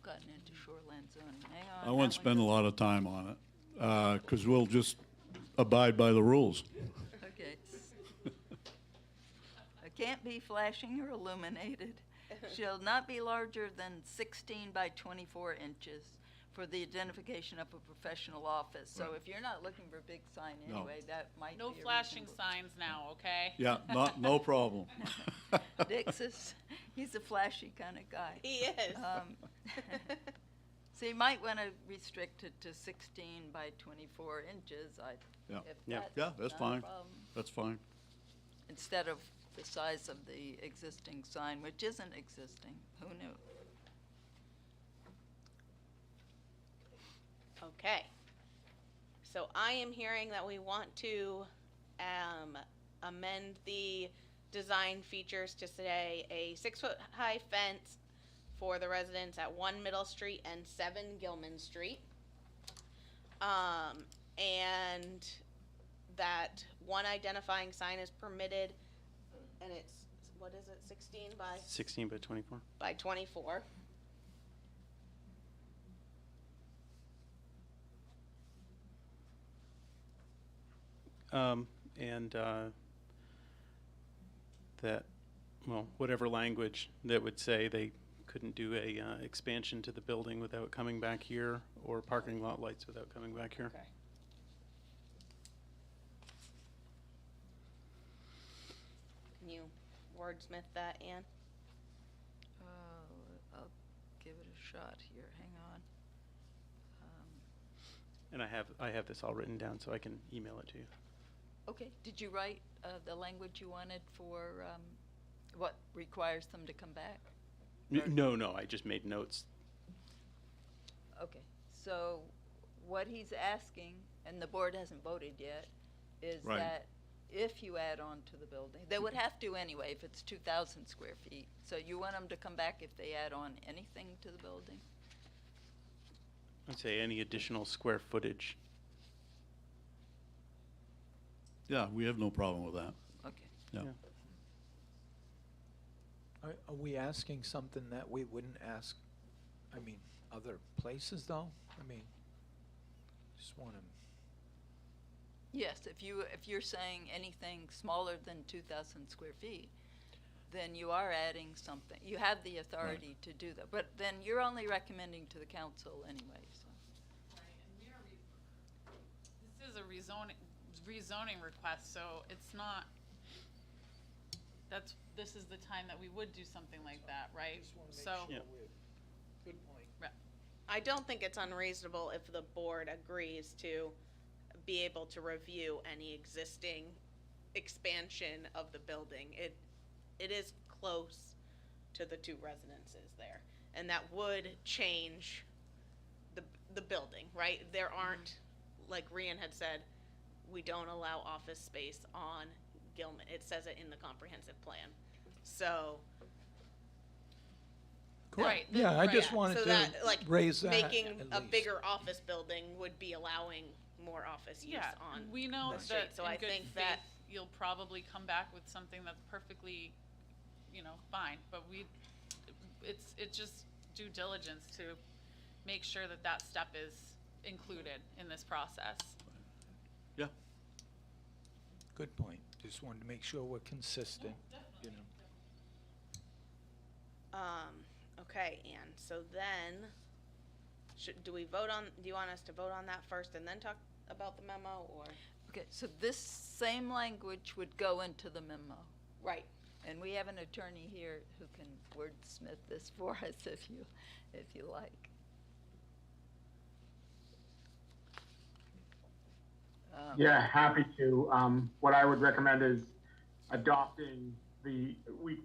Gotten into shoreland zoning, hang on. I that wouldn't one spend a goes- lot of time on it, because we'll just abide by the rules. Okay. Can't be flashing or illuminated. Shall not be larger than 16 by 24 inches for the identification of a professional office. So if you're not looking for a big sign No. anyway, that might be No a flashing reasonable- signs now, okay? Yeah, no problem. Dix is, he's a flashy kind of guy. He is. So you might want to restrict it to 16 by 24 inches. Yeah. If Yeah. Yeah, that's not a fine. problem. That's fine. Instead of the size of the existing sign, which isn't existing. Who knew? Okay. So I am hearing that we want to amend the design features to say a 6-foot-high fence for the residents at 1 Middle Street and 7 Gilman Street. And that one identifying sign is permitted, and it's, what is it, 16 by 16 by 24. 24. And that, well, whatever language that would say they couldn't do a expansion to the building without coming back here, or parking lot lights without coming back here. Okay. Can you wordsmith that, Ann? I'll give it a shot here. Hang on. And I have this all written down, so I can email it to you. Okay, did you write the language you wanted for What requires them to come back? No, I just made notes. Okay, so what he's asking, and the board hasn't voted yet, is Right. that if you add on to the building, they would have to anyway if it's 2,000 square feet. So you want them to come back if they add on anything to the building? I'd say any additional square footage. Yeah, we have no problem with that. Okay. Yeah. Yeah. Are we asking something that we wouldn't ask, I mean, other places though? I mean, just want to, Yes, if you're saying anything smaller than 2,000 square feet, then you are adding something. You have the authority to do that, but then you're only recommending to the council anyway, so. Right, and we are this is a rezoning request, so it's not, this is the time that we would do something like that, right? So, Yeah. good point. I don't think it's unreasonable if the board agrees to be able to review any existing expansion of the building. It is close to the two residences there, and that would change the building, right? There aren't, like Rian had said, we don't allow office space on Gilman. It says it in the comprehensive plan. So, Cool. Right, Yeah, I just yeah, wanted so to that, like, raise that making at a least. bigger office building would be allowing more office use yeah, on. we know the street. that So in I good think faith, that you'll probably come back with something that's perfectly, fine, but it's just due diligence to make sure that that step is included in this process. Yeah. Good point. Just wanted to make sure we're consistent, you know. Okay, Ann, so then, do you want us to vote on that first and then talk about the memo, or? Okay, so this same language would go into the memo. Right. And we have an attorney here who can wordsmith this for us if you like. Yeah, happy to. What I would recommend is adopting we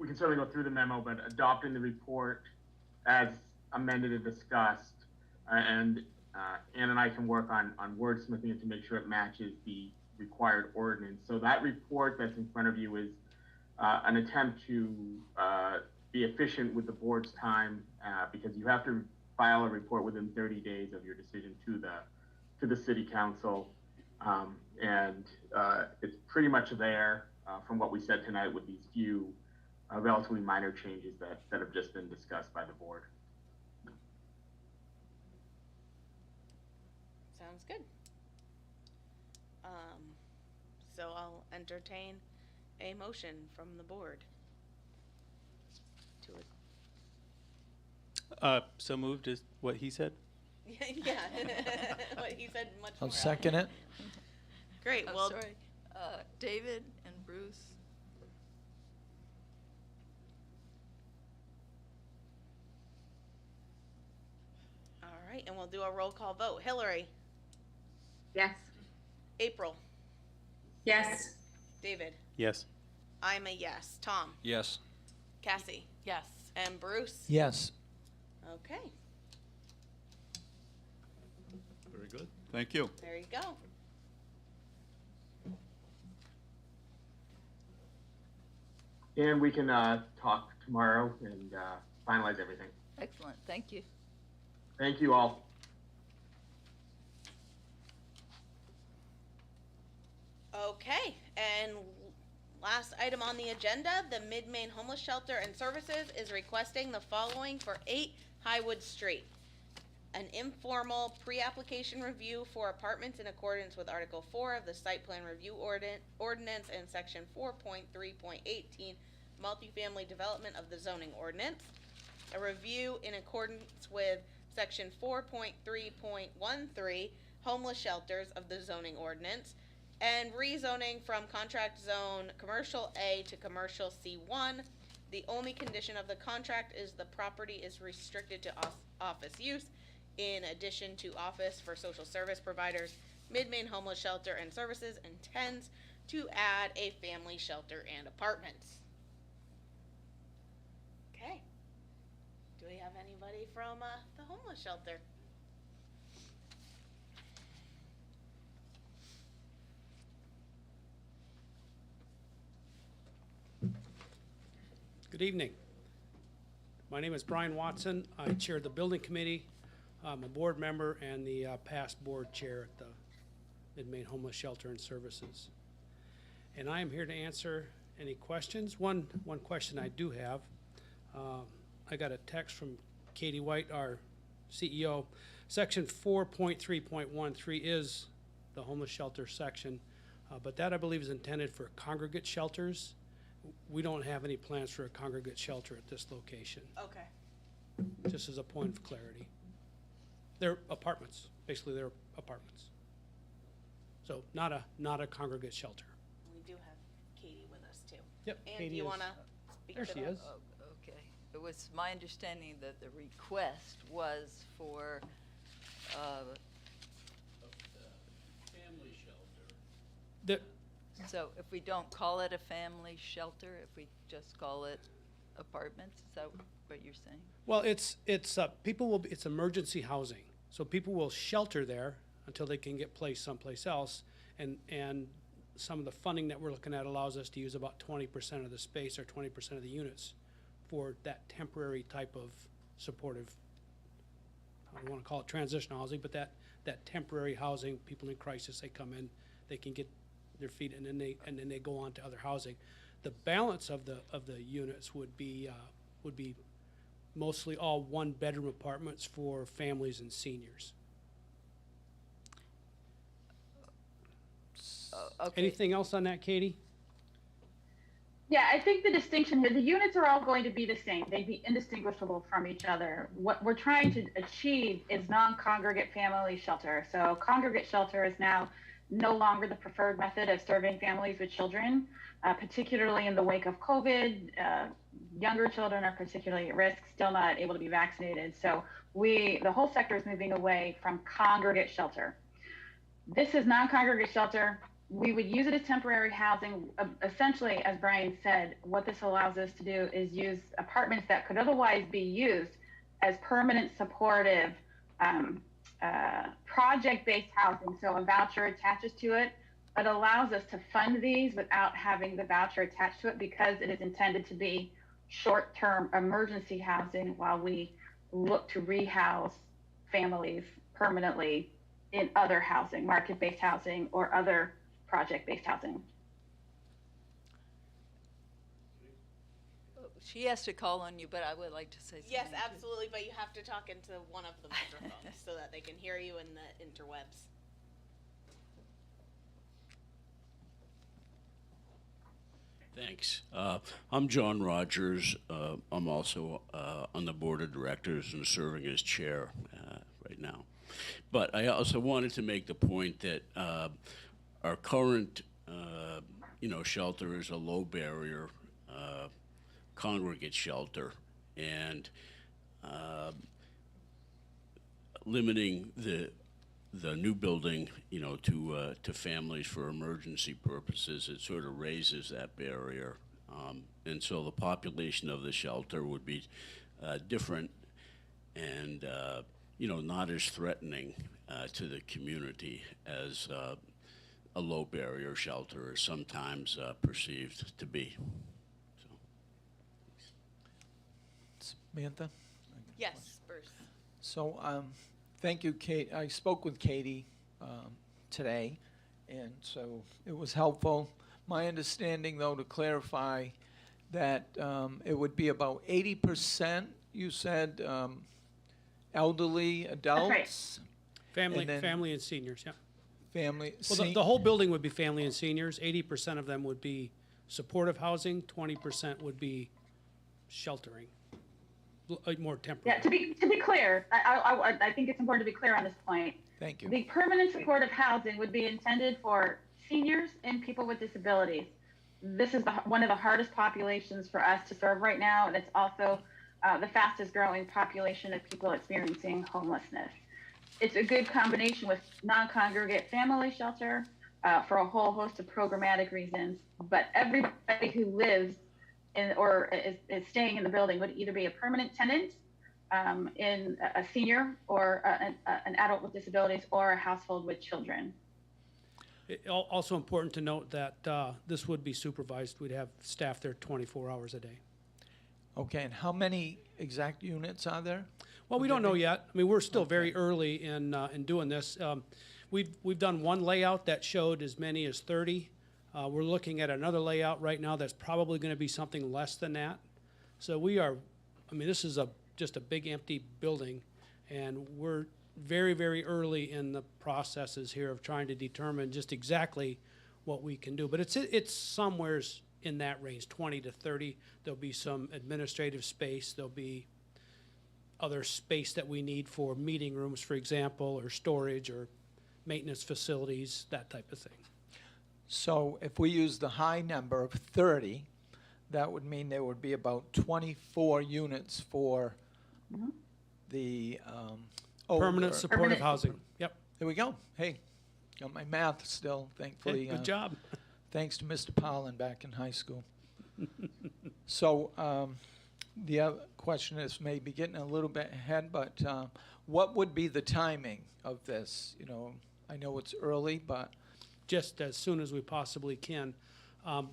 can certainly go through the memo, but adopting the report as amended and discussed. And Ann and I can work on wordsmithing it to make sure it matches the required ordinance. So that report that's in front of you is an attempt to be efficient with the board's time because you have to file a report within 30 days of your decision to the city council. And it's pretty much there from what we said tonight with these few relatively minor changes that have just been discussed by the board. Sounds good. So I'll entertain a motion from the board to it. So moved is what he said? Yeah, what he said much I'll more. second it. Great, Oh, well, sorry. David and Bruce. all right, and we'll do a roll call vote. Hillary, Yes. April, Yes. David, Yes. I'm a yes. Tom, Yes. Cassie, Yes. and Bruce? Yes. Okay, Very good. Thank you. there you go. And we can talk tomorrow and finalize everything. Excellent, thank you. Thank you all. Okay, and last item on the agenda, the Mid-Maine Homeless Shelter and Services is requesting the following for 8 Highwood Street. An informal pre-application review for apartments in accordance with Article 4 of the Site Plan Review Ordinance and Section 4.3.18 Multifamily Development of the Zoning Ordinance. A review in accordance with Section 4.3.13 Homeless Shelters of the Zoning Ordinance, and rezoning from Contract Zone Commercial A to Commercial C1. The only condition of the contract is the property is restricted to office use, in addition to office for social service providers. Mid-Maine Homeless Shelter and Services intends to add a family shelter and apartments. somebody from the homeless shelter. Good evening. My name is Brian Watson. I chair the building committee. I'm a board member and the past board chair at the Mid-Maine Homeless Shelter and Services. And I am here to answer any questions. One question I do have, I got a text from Katie White, our CEO. Section 4.3.13 is the homeless shelter section, but that I believe is intended for congregate shelters. We don't have any plans for a congregate shelter at this location, Okay. just as a point of clarity. They're apartments, basically they're apartments. So not a congregate shelter. We do have Katie with us too. Yep, And Katie do you is- want to speak There to she that? is. Oh, okay. It was my understanding that the request was for, Family shelter. The- so if we don't call it a family shelter, if we just call it apartments, is that what you're saying? Well, it's emergency housing. So people will shelter there until they can get placed someplace else. And some of the funding that we're looking at allows us to use about 20% of the space or 20% of the units for that temporary type of supportive, I don't want to call it transitional housing, but that temporary housing, people in crisis, they come in, they can get their feet, and then they go on to other housing. The balance of the units would be mostly all one-bedroom apartments for families and seniors. Okay. Anything else on that, Katie? Yeah, I think the distinction here, the units are all going to be the same. They'd be indistinguishable from each other. What we're trying to achieve is non-congregate family shelter. So congregate shelter is now no longer the preferred method of serving families with children, particularly in the wake of COVID. Younger children are particularly at risk, still not able to be vaccinated. So the whole sector is moving away from congregate shelter. This is non-congregate shelter. We would use it as temporary housing. Essentially, as Brian said, what this allows us to do is use apartments that could otherwise be used as permanent supportive project-based housing. So a voucher attaches to it. It allows us to fund these without having the voucher attached to it because it is intended to be short-term emergency housing while we look to rehouse families permanently in other housing, market-based housing, or other project-based housing. She has to call on you, but I would like to say something. Yes, too. absolutely, but you have to talk into one of the microphones so that they can hear you in the interwebs. Thanks. I'm John Rogers. I'm also on the board of directors and serving as chair right now. But I also wanted to make the point that our current, shelter is a low barrier congregate shelter, and limiting the new building, to families for emergency purposes, it sort of raises that barrier. And so the population of the shelter would be different and, not as threatening to the community as a low barrier shelter is sometimes perceived to be. So. Samantha? Yes, Bruce. So, thank you, Kate. I spoke with Katie today, and so it was helpful. My understanding, though, to clarify, that it would be about 80%, you said, elderly adults. Family And then- and seniors, yeah. Family. Well, the whole building would be family and seniors. 80% of them would be supportive housing, 20% would be sheltering, more temporary. Yeah, to be clear, I think it's important to be clear on this point. Thank you. The permanent supportive housing would be intended for seniors and people with disabilities. This is one of the hardest populations for us to serve right now, and it's also the fastest growing population of people experiencing homelessness. It's a good combination with non-congregate family shelter for a whole host of programmatic reasons, but everybody who lives in or is staying in the building would either be a permanent tenant in a senior or an adult with disabilities or a household with children. Also important to note that this would be supervised. We'd have staff there 24 hours a day. Okay, and how many exact units are there? Well, we Would don't there know be? yet. I mean, we're still very early in doing this. We've done one layout that showed as many as 30. We're looking at another layout right now that's probably going to be something less than that. So we are, I mean, this is just a big empty building, and we're very, very early in the processes here of trying to determine just exactly what we can do. But it's somewheres in that range, 20 to 30. There'll be some administrative space. There'll be other space that we need for meeting rooms, for example, or storage or maintenance facilities, that type of thing. So if we use the high number of 30, that would mean there would be about 24 units for the Permanent older- supportive housing. Yep. There we go. Hey, got my math still, thankfully. Good job. Thanks to Mr. Pollan back in high school. So the other question is maybe getting a little bit ahead, but what would be the timing of this? You know, I know it's early, but Just as soon as we possibly can.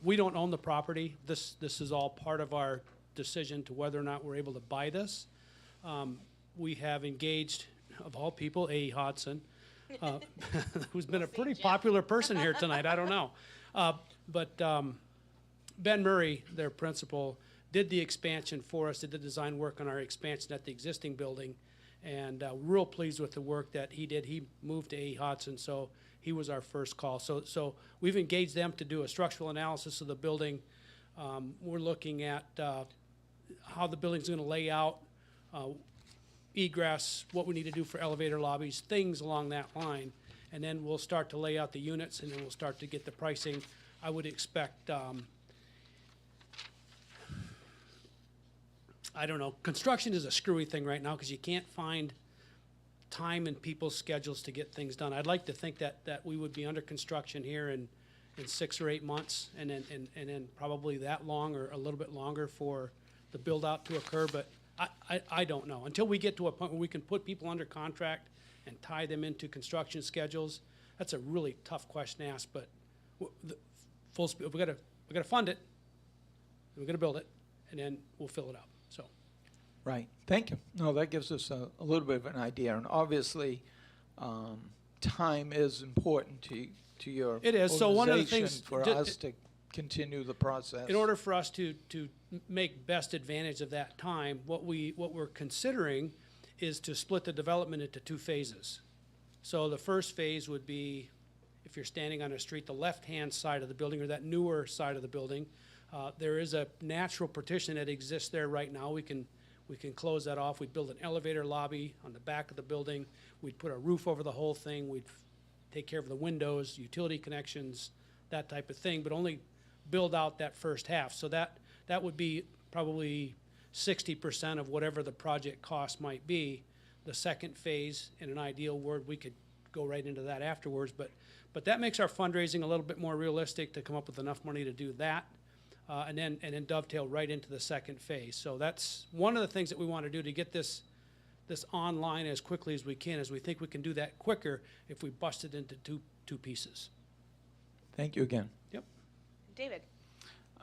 We don't own the property. This is all part of our decision to whether or not we're able to buy this. We have engaged, of all people, A.E. Hodson, who's been a pretty popular person here tonight. I don't know. But Ben Murray, their principal, did the expansion for us, did the design work on our expansion at the existing building, and real pleased with the work that he did. He moved to A.E. Hodson, so he was our first call. So we've engaged them to do a structural analysis of the building. We're looking at how the building's going to lay out, egress, what we need to do for elevator lobbies, things along that line. And then we'll start to lay out the units, and then we'll start to get the pricing. I would expect, I don't know, construction is a screwy thing right now because you can't find time in people's schedules to get things done. I'd like to think that we would be under construction here in 6 or 8 months, and then probably that long or a little bit longer for the build out to occur, but I don't know. Until we get to a point where we can put people under contract and tie them into construction schedules, that's a really tough question to ask, but full speed, we gotta fund it, and we're gonna build it, and then we'll fill it up, so. right. Thank you. No, that gives us a little bit of an idea, and obviously, time is important to your It is. So one of the organization things for us to continue the process. In order for us to make best advantage of that time, what we're considering is to split the development into 2 phases. So the first phase would be, if you're standing on a street, the left-hand side of the building, or that newer side of the building. There is a natural partition that exists there right now. We can close that off. We'd build an elevator lobby on the back of the building. We'd put a roof over the whole thing. We'd take care of the windows, utility connections, that type of thing, but only build out that first half. So that would be probably 60% of whatever the project cost might be. The second phase, in an ideal world, we could go right into that afterwards, but that makes our fundraising a little bit more realistic to come up with enough money to do that, and then dovetail right into the second phase. So that's one of the things that we want to do to get this online as quickly as we can, as we think we can do that quicker if we bust it into two pieces. Thank you again. Yep. David?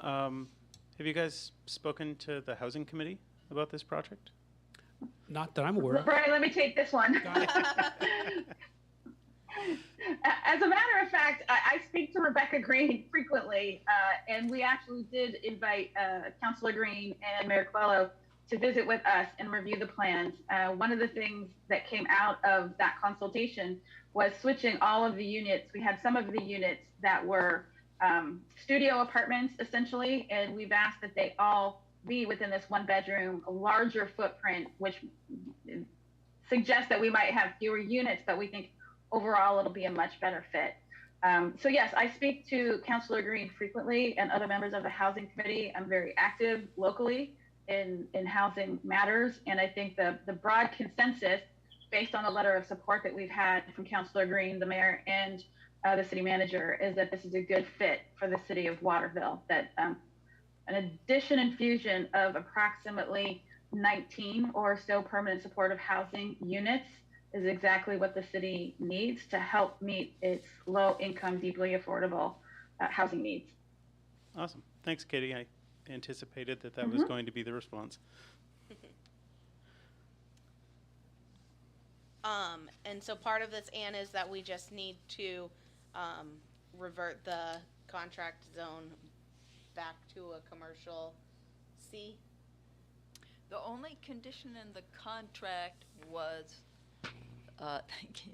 Have you guys spoken to the housing committee about this project? Not that I'm aware of. Brian, let me take this one. As a matter of fact, I speak to Rebecca Green frequently, and we actually did invite Councilor Green and Mayor Coelho to visit with us and review the plans. One of the things that came out of that consultation was switching all of the units. We had some of the units that were studio apartments, essentially, and we've asked that they all be within this 1-bedroom, larger footprint, which suggests that we might have fewer units, but we think overall it'll be a much better fit. So yes, I speak to Councilor Green frequently and other members of the Housing Committee. I'm very active locally in housing matters, and I think the broad consensus, based on the letter of support that we've had from Councilor Green, the mayor, and the city manager, is that this is a good fit for the city of Waterville, that an addition infusion of approximately 19 or so permanent supportive housing units is exactly what the city needs to help meet its low-income, deeply affordable housing needs. Awesome. Thanks, Katie. I anticipated that was going to be the response. And so part of this, Anne, is that we just need to revert the contract zone back to a commercial C. The only condition in the contract was, thank you.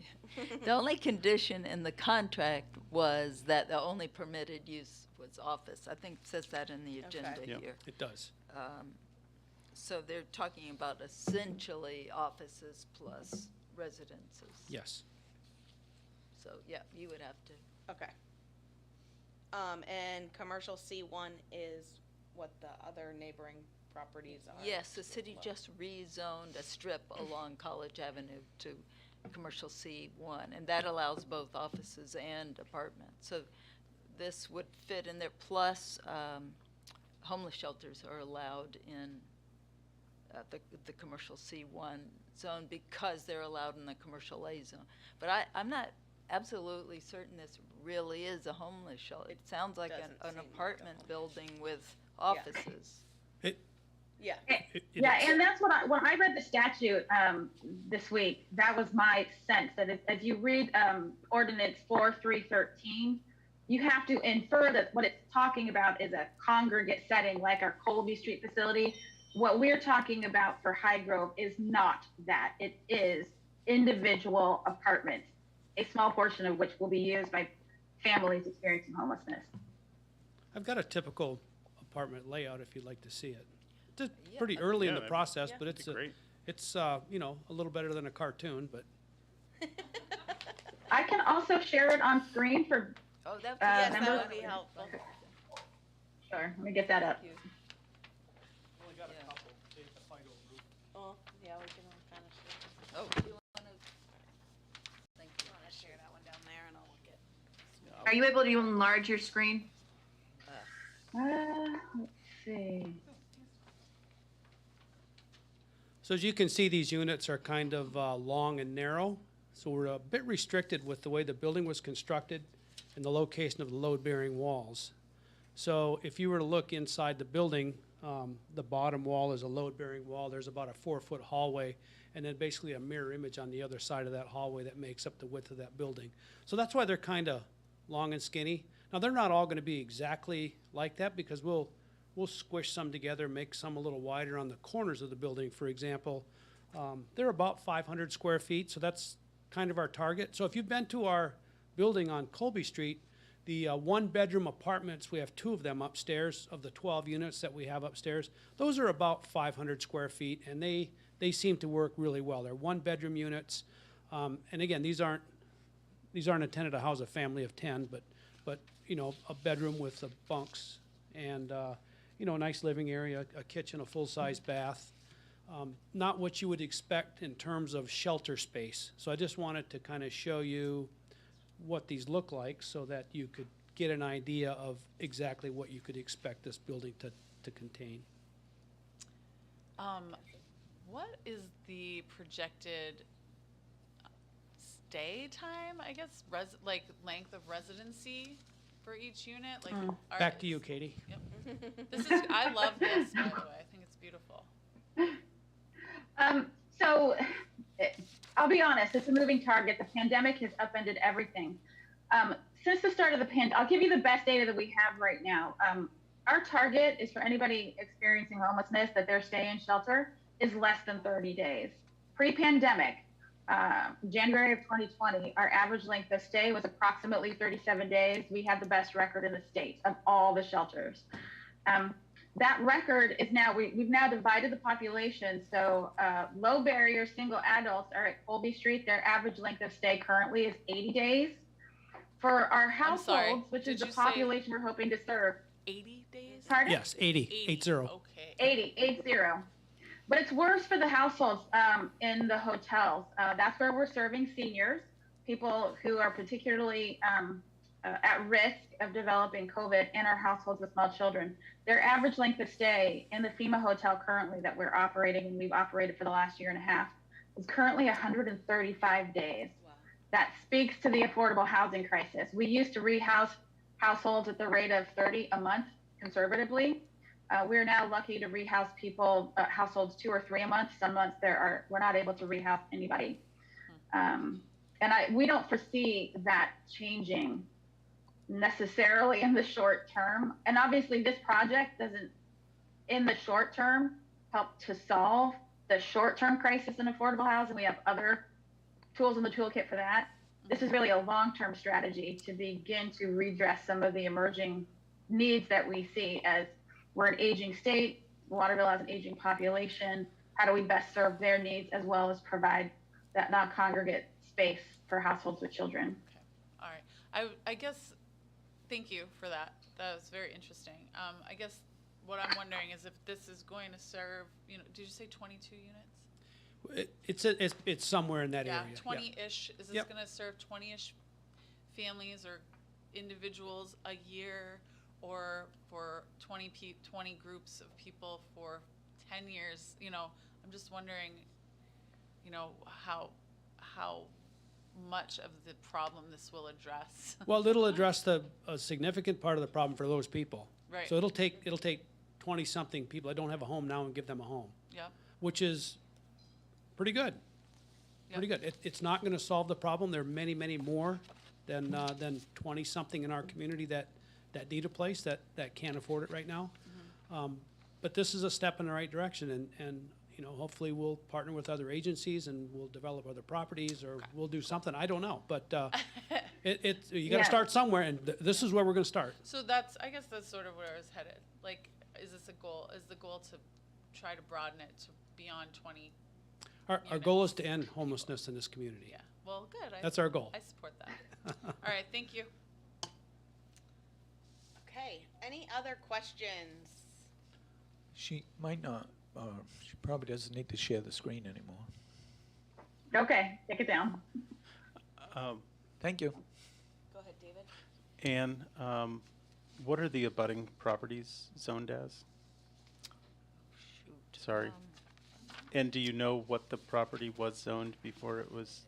The only condition in the contract was that the only permitted use was office. I think it says that in the agenda Yeah, here. It does. So they're talking about essentially offices plus residences. Yes. So, yeah, you would have to. Okay. And commercial C1 is what the other neighboring properties are. Yes, the city just rezoned a strip along College Avenue to commercial C1, and that allows both offices and apartments. So this would fit in there, plus homeless shelters are allowed in the commercial C1 zone because they're allowed in the commercial A zone. But I'm not absolutely certain this really is a homeless shelter. It sounds like an apartment building with offices. Yeah. Yeah, and that's what when I read the statute this week, that was my sense that as you read Ordinance 4313, you have to infer that what it's talking about is a congregate setting like our Colby Street facility. What we're talking about for High Grove is not that. It is individual apartments, a small portion of which will be used by families experiencing homelessness. I've got a typical apartment layout if you'd like to see it. It's pretty early in the process, but it's you know, a little better than a cartoon, but. I can also share it on screen for Yes, members. that would be helpful. Sure, let me get that up. Only got a couple. They have to fight over. Oh, yeah, we can kind of share. Oh, you want to? Thank you. Want to share that one down there, and I'll look at. Are you able to enlarge your screen? Let's see. So as you can see, these units are kind of long and narrow. So we're a bit restricted with the way the building was constructed and the location of the load-bearing walls. So if you were to look inside the building, the bottom wall is a load-bearing wall. There's about a 4-foot hallway, and then basically a mirror image on the other side of that hallway that makes up the width of that building. So that's why they're kind of long and skinny. Now, they're not all going to be exactly like that because we'll squish some together, make some a little wider on the corners of the building, for example. They're about 500 square feet, so that's kind of our target. So if you've been to our building on Colby Street, the one-bedroom apartments, we have 2 of them upstairs of the 12 units that we have upstairs. Those are about 500 square feet, and they seem to work really well. They're one-bedroom units. And again, these aren't intended to house a family of 10, but you know, a bedroom with the bunks and you know, a nice living area, a kitchen, a full-size bath. Not what you would expect in terms of shelter space. So I just wanted to kind of show you what these look like so that you could get an idea of exactly what you could expect this building to contain. What is the projected stay time, I guess, like length of residency for each unit? Like, Back to you, Katie. Yep. I love this, by the way. I think it's beautiful. So I'll be honest, it's a moving target. The pandemic has upended everything. Since the start of the pandemic, I'll give you the best data that we have right now. Our target is for anybody experiencing homelessness that their stay in shelter is less than 30 days. Pre-pandemic, January of 2020, our average length of stay was approximately 37 days. We had the best record in the state of all the shelters. That record is now, we've now divided the population. So low barrier single adults are at Colby Street. Their average length of stay currently is 80 days. For our households, which is the population we're hoping to serve. 80 days? Pardon? Yes, 80. Okay. 80. But it's worse for the households in the hotels. That's where we're serving seniors, people who are particularly at risk of developing COVID in our households with small children. Their average length of stay in the FEMA hotel currently that we're operating, and we've operated for the last year and a half, is currently 135 days. Wow. That speaks to the affordable housing crisis. We used to rehouse households at the rate of 30 a month conservatively. We're now lucky to rehouse people, households 2 or 3 a month. Some months we're not able to rehouse anybody. We don't foresee that changing necessarily in the short term. And obviously this project doesn't, in the short term, help to solve the short-term crisis in affordable housing. We have other tools in the toolkit for that. This is really a long-term strategy to begin to redress some of the emerging needs that we see as we're an aging state. Waterville has an aging population. How do we best serve their needs as well as provide that non-congregate space for households with children? Okay. All right. I guess, thank you for that. That was very interesting. I guess what I'm wondering is if this is going to serve, did you say 22 units? It's somewhere in that Yeah, area. 20-ish. Is this Yep. going to serve 20-ish families or individuals a year, or for 20 groups of people for 10 years? I'm just wondering, how much of the problem this will address. Well, it'll address a significant part of the problem for those people. Right. So it'll take 20-something people that don't have a home now and give them a home, Yeah. which is pretty good. Yeah. Pretty good. It's not going to solve the problem. There are many, many more than 20-something in our community that need a place that can't afford it right now. But this is a step in the right direction, and hopefully we'll partner with other agencies and we'll develop other properties, or we'll do something. I don't know, but you got to Yeah. start somewhere, and this is where we're going to start. So I guess that's sort of where I was headed. Like, is this a goal? Is the goal to try to broaden it to beyond 20? Our goal is to end homelessness in this community. Yeah. Well, good. That's our goal. I support that. All right. Thank you. Okay, any other questions? She might not, she probably doesn't need to share the screen anymore. Okay, take it down. Thank you. Go ahead, David. Anne, what are the abutting properties zoned as? Shoot. Sorry. And do you know what the property was zoned before it was?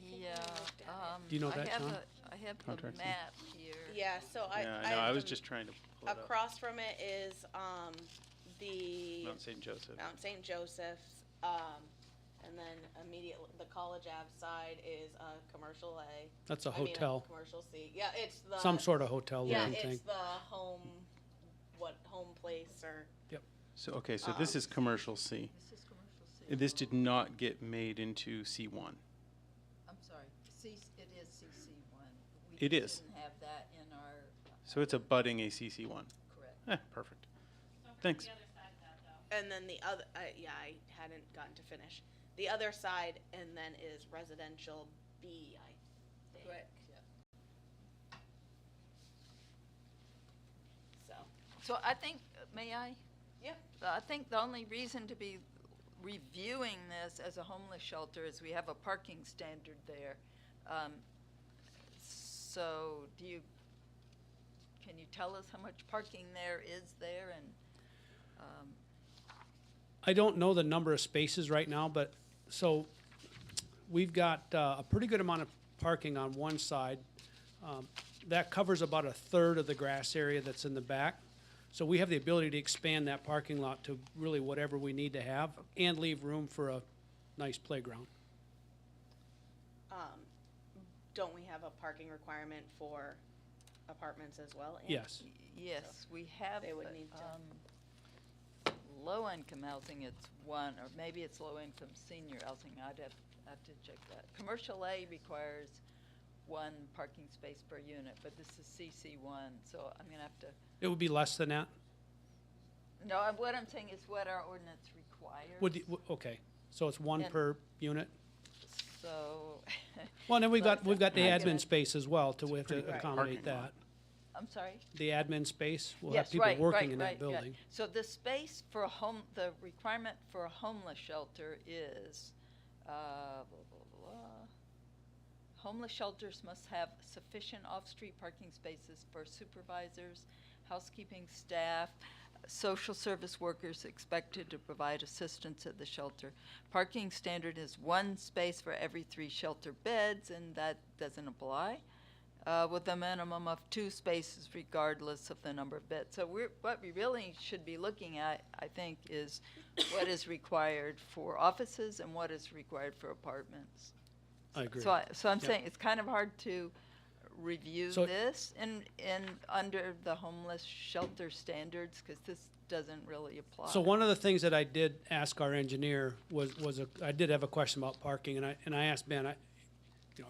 Yeah. Do you know that, John? I have the Contracts, yeah. map here. Yeah, so Yeah, I know, I was just trying to pull it up. across from it is the Mount St. Joseph. Mount St. Joseph's, and then immediately the College Ave side is a commercial A. That's a I mean, hotel, commercial C. Yeah, it's the some sort of hotel yeah, looking it's thing. the home place or So, okay, so this is commercial C. This is commercial C. This did not get made into C1. I'm sorry, it is CC1. It is. We didn't have that in our. So it's abutting a CC1. Correct. Perfect. Thanks. and then the other I hadn't gotten to finish. The other side and then is residential B, I think. Correct, yeah. So So I think, may I? yeah. I think the only reason to be reviewing this as a homeless shelter is we have a parking standard there. So can you tell us how much parking there is there, and, I don't know the number of spaces right now, but, so, we've got a pretty good amount of parking on one side. That covers about a third of the grass area that's in the back. So we have the ability to expand that parking lot to really whatever we need to have and leave room for a nice playground. Don't we have a parking requirement for apartments as well? Ann? Yes. yes, we have. They would need to. Low-income housing, it's one, or maybe it's low-income senior housing. I'd have to check that. Commercial A requires one parking space per unit, but this is CC1, so I'm gonna have to. It would be less than that? No, what I'm saying is what our ordinance requires. Okay, so it's one And- per unit? So. Well, and then we've got the I admin space as well, to, we have to pretty big accommodate parking lot. that. I'm sorry? The admin space, we'll have Yes, people right, working right, in right, that yeah. building. So the space for the requirement for a homeless shelter is, blah, blah, blah. homeless shelters must have sufficient off-street parking spaces for supervisors, housekeeping staff, social service workers expected to provide assistance at the shelter. Parking standard is 1 space for every 3 shelter beds, and that doesn't apply, with a minimum of 2 spaces regardless of the number of beds. So what we really should be looking at, I think, is what is required for offices and what is required for apartments. I agree. So I'm Yep. saying it's kind of hard to review So- this in under the homeless shelter standards, because this doesn't really apply. So one of the things that I did ask our engineer I did have a question about parking, and I asked Ben, are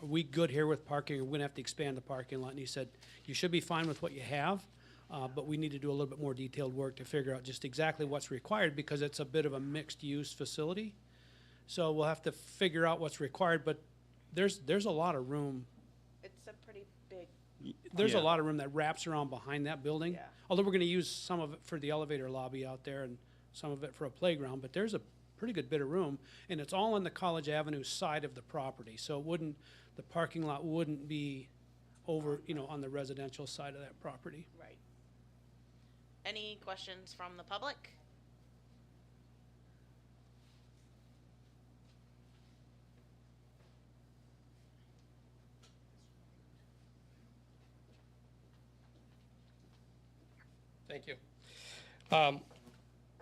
we good here with parking, or we're gonna have to expand the parking lot? And he said, you should be fine with what you have, but we need to do a little bit more detailed work to figure out just exactly what's required, because it's a bit of a mixed-use facility. So we'll have to figure out what's required, but there's a lot of room. It's a pretty big, There's a Yeah. lot of room that wraps around behind that building. Yeah. Although we're gonna use some of it for the elevator lobby out there and some of it for a playground, but there's a pretty good bit of room, and it's all on the College Avenue side of the property, so the parking lot wouldn't be over, on the residential side of that property. right. Any questions from the public? Thank you.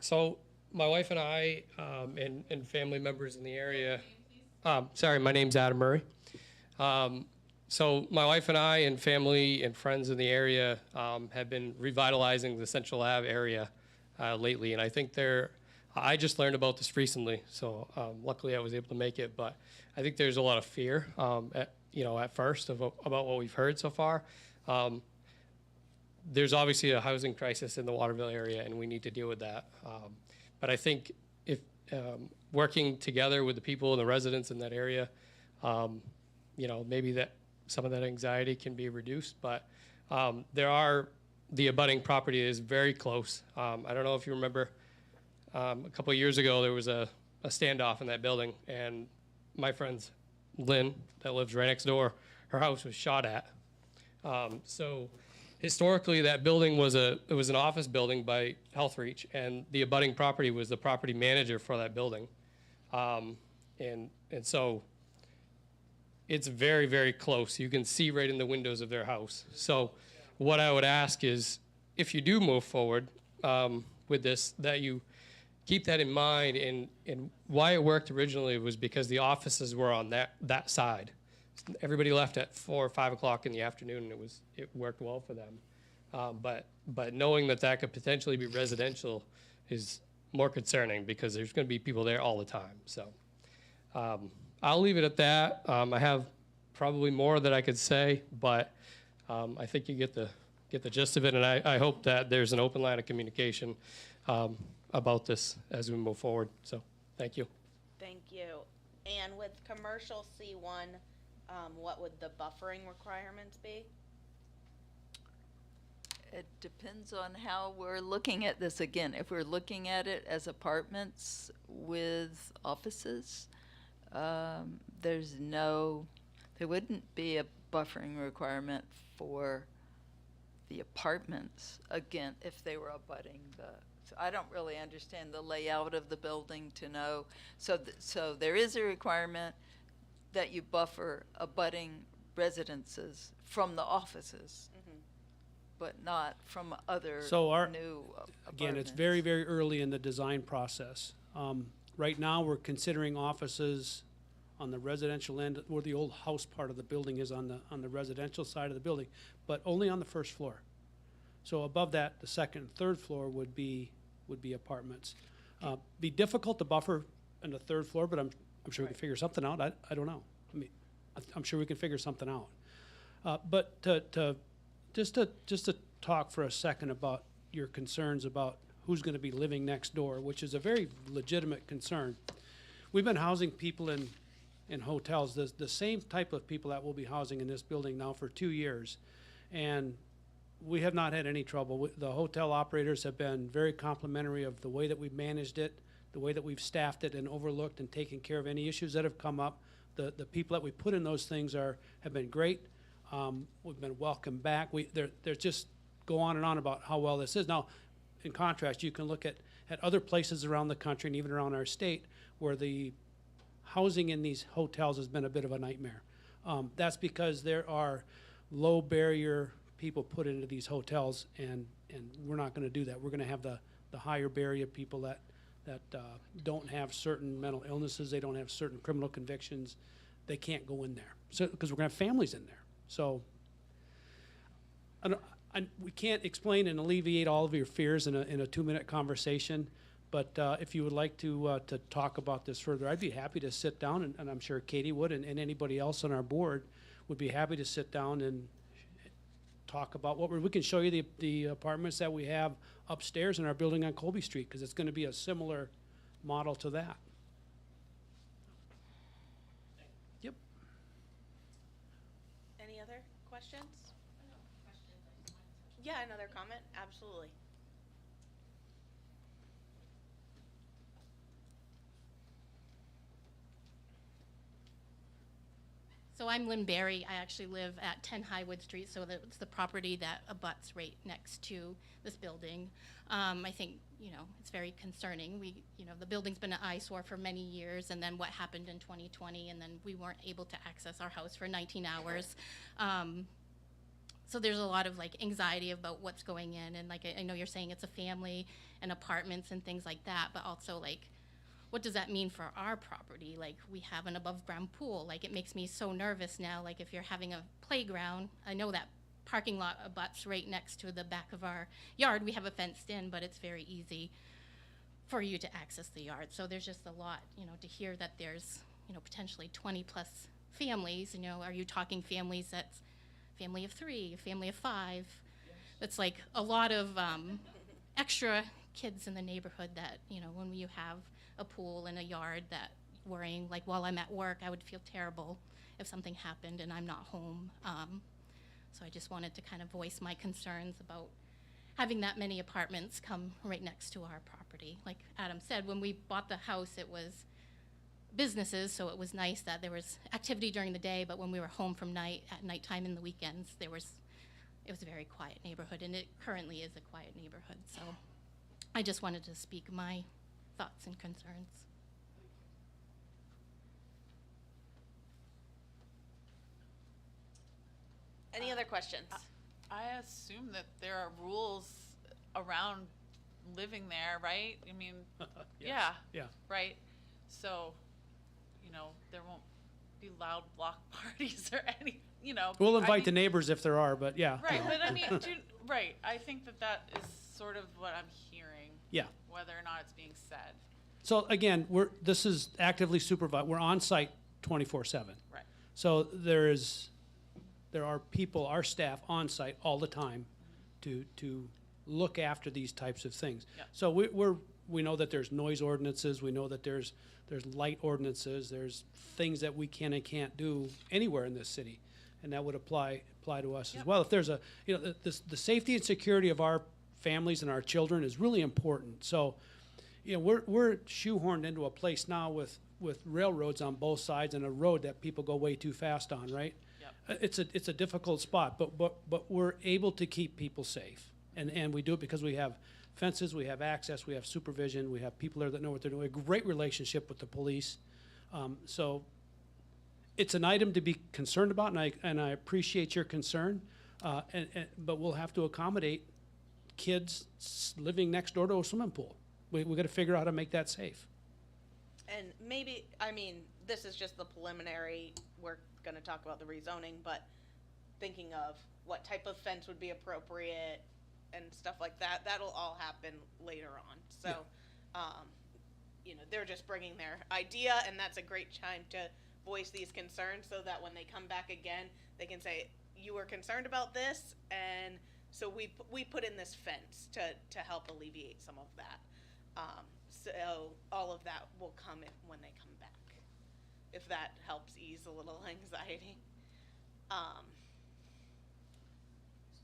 So my wife and I, and family members in the area, sorry, my name's Adam Murray. So my wife and I and family and friends in the area have been revitalizing the Central Ave area lately, and I think I just learned about this recently, so luckily I was able to make it, but I think there's a lot of fear at first about what we've heard so far. There's obviously a housing crisis in the Waterville area, and we need to deal with that. But I think if working together with the people and the residents in that area, maybe that some of that anxiety can be reduced. But the abutting property is very close. I don't know if you remember, a couple of years ago there was a standoff in that building, and my friend's Lynn, that lives right next door, her house was shot at. So historically, that building was an office building by Health Reach, and the abutting property was the property manager for that building. And so it's very, very close. You can see right in the windows of their house. So what I would ask is, if you do move forward with this, that you keep that in mind. And why it worked originally was because the offices were on that side. Everybody left at 4 or 5 o'clock in the afternoon, and it worked well for them. But knowing that could potentially be residential is more concerning, because there's going to be people there all the time. So I'll leave it at that. I have probably more that I could say, but I think you get the gist of it, and I hope that there's an open line of communication about this as we move forward. So thank you. Thank you. And with commercial C1, what would the buffering requirements be? It depends on how we're looking at this. Again, if we're looking at it as apartments with offices, there wouldn't be a buffering requirement for the apartments, again, if they were abutting so I don't really understand the layout of the building to know. So there is a requirement that you buffer abutting residences from the offices, but not from other So new Again, it's apartments. very, very early in the design process. Right now, we're considering offices on the residential end, where the old house part of the building is on the residential side of the building, but only on the first floor. So above that, the second and third floor would be apartments. Be difficult to buffer on the third floor, but I'm sure we can figure something out. I don't know. I'm sure we can figure something out. But just to talk for a second about your concerns about who's going to be living next door, which is a very legitimate concern. We've been housing people in hotels, the same type of people that we'll be housing in this building now for 2 years. And we have not had any trouble. The hotel operators have been very complimentary of the way that we've managed it, the way that we've staffed it and overlooked and taken care of any issues that have come up. The people that we put in those things have been great. We've been welcomed back. They're just go on and on about how well this is. Now, in contrast, you can look at other places around the country and even around our state where the housing in these hotels has been a bit of a nightmare. That's because there are low barrier people put into these hotels, and we're not going to do that. We're going to have the higher barrier people that don't have certain mental illnesses, they don't have certain criminal convictions, they can't go in there. So because we're going to have families in there. So we can't explain and alleviate all of your fears in a 2-minute conversation. But if you would like to talk about this further, I'd be happy to sit down, and I'm sure Katie would, and anybody else on our board would be happy to sit down and talk about we can show you the apartments that we have upstairs in our building on Colby Street, because it's going to be a similar model to that. Yep. Any other questions? Yeah, another comment? Absolutely. So I'm Lynn Berry. I actually live at 10 Highwood Street, so it's the property that abuts right next to this building. I think, it's very concerning. The building's been an eyesore for many years, and then what happened in 2020, and then we weren't able to access our house for 19 hours. So there's a lot of anxiety about what's going in, and I know you're saying it's a family and apartments and things like that, but also what does that mean for our property? We have an above ground pool. It makes me so nervous now. If you're having a playground, I know that parking lot abuts right next to the back of our yard. We have it fenced in, but it's very easy for you to access the yard. So there's just a lot, to hear that there's, potentially 20 plus families. Are you talking families that's family of 3, a family of 5? That's a lot of extra kids in the neighborhood that, when you have a pool and a yard, that worrying, while I'm at work, I would feel terrible if something happened and I'm not home. So I just wanted to kind of voice my concerns about having that many apartments come right next to our property. Like Adam said, when we bought the house, it was businesses, so it was nice that there was activity during the day, but when we were home from at nighttime and the weekends, it was a very quiet neighborhood, and it currently is a quiet neighborhood. So I just wanted to speak my thoughts and concerns. Any other questions? I assume that there are rules around living there, right? I mean, Yes. yeah, right. So, there won't be loud block parties or any, We'll invite the neighbors if there are, but yeah. Right, but I mean, right. I think that is sort of what I'm hearing. Yeah. Whether or not it's being said. So again, this is actively supervised. We're on site 24/7. Right. So there are people, our staff on site all the time to look after these types of things. Yep. So we know that there's noise ordinances. We know that there's light ordinances. There's things that we can and can't do anywhere in this city, and that would apply to us as well. If there's the safety and security of our families and our children is really important. So, we're shoehorned into a place now with railroads on both sides and a road that people go way too fast on, right? Yep. It's a difficult spot, but we're able to keep people safe, and we do it because we have fences, we have access, we have supervision, we have people there that know what they're doing. A great relationship with the police, so it's an item to be concerned about, and I appreciate your concern, but we'll have to accommodate kids living next door to a swimming pool. We got to figure out how to make that safe. And maybe, this is just the preliminary. We're going to talk about the rezoning, but thinking of what type of fence would be appropriate and stuff like that, that'll all happen later on. So, they're just bringing their idea, and that's a great time to voice these concerns so that when they come back again, they can say, you were concerned about this, and so we put in this fence to help alleviate some of that. So all of that will come in when they come back, if that helps ease a little anxiety.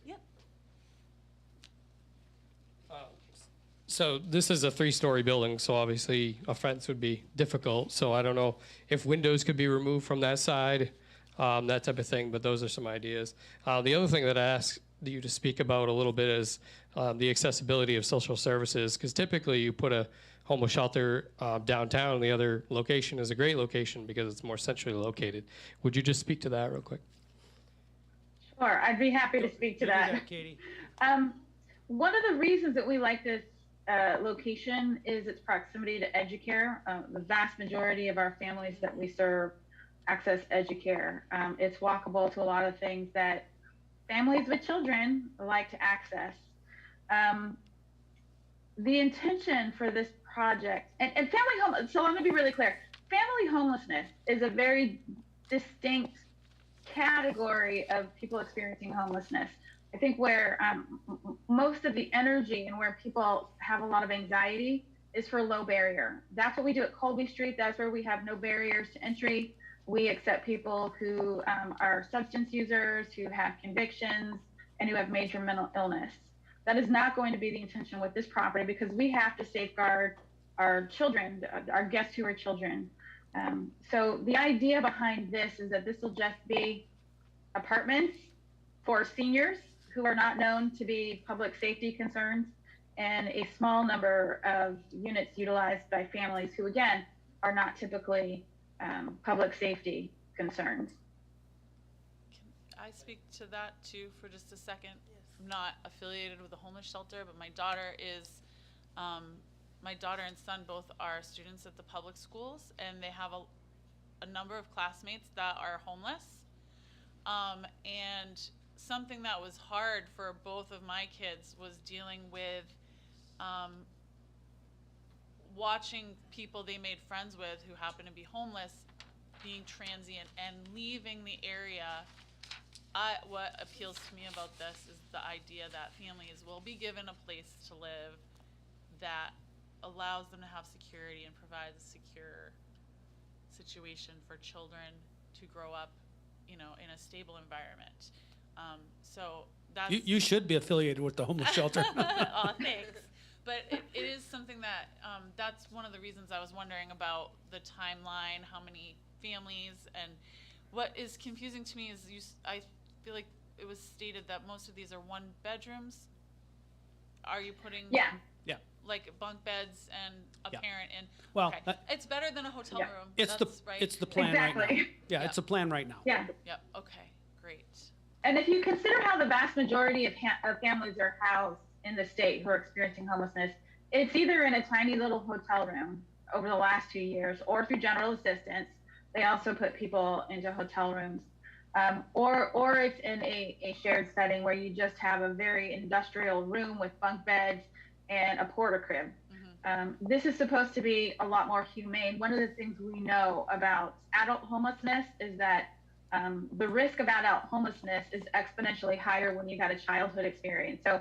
Yep. So this is a 3-story building, so obviously a fence would be difficult. So I don't know if windows could be removed from that side, that type of thing, but those are some ideas. The other thing that I asked you to speak about a little bit is the accessibility of social services, because typically you put a homeless shelter downtown, and the other location is a great location because it's more centrally located. Would you just speak to that real quick? Sure, I'd be happy to speak to You do that. Katie. One of the reasons that we like this location is its proximity to Educare. The vast majority of our families that we serve access Educare. It's walkable to a lot of things that families with children like to access. The intention for this project, and family home, so I'm gonna be really clear, family homelessness is a very distinct category of people experiencing homelessness. I think where most of the energy and where people have a lot of anxiety is for low barrier. That's what we do at Colby Street. That's where we have no barriers to entry. We accept people who are substance users, who have convictions, and who have major mental illness. That is not going to be the intention with this property because we have to safeguard our children, our guests who are children. So the idea behind this is that this will just be apartments for seniors who are not known to be public safety concerns, and a small number of units utilized by families who, again, are not typically public safety concerns. Can I speak to that too for just a second? Yes. I'm not affiliated with a homeless shelter, but my daughter is, my daughter and son both are students at the public schools, and they have a number of classmates that are homeless. And something that was hard for both of my kids was dealing with watching people they made friends with who happen to be homeless being transient and leaving the area. What appeals to me about this is the idea that families will be given a place to live that allows them to have security and provides a secure situation for children to grow up, you know, in a stable environment. So that's You should be affiliated with the homeless shelter. oh, thanks. But it is something that that's one of the reasons I was wondering about the timeline, how many families, and what is confusing to me is I feel like it was stated that most of these are 1 bedrooms. Are you putting Yeah. like bunk beds and a Yeah. parent in? Well, okay. It's better than a hotel Yeah. room. It's That's right. it's the plan right Exactly. now. Yeah, it's a plan right now. Yeah. Yep. Okay. Great. And if you consider how the vast majority of families are housed in the state who are experiencing homelessness, it's either in a tiny little hotel room over the last 2 years or through general assistance. They also put people into hotel rooms. Or it's in a shared setting where you just have a very industrial room with bunk beds and a porta crib. This is supposed to be a lot more humane. One of the things we know about adult homelessness is that the risk of adult homelessness is exponentially higher when you've had a childhood experience. So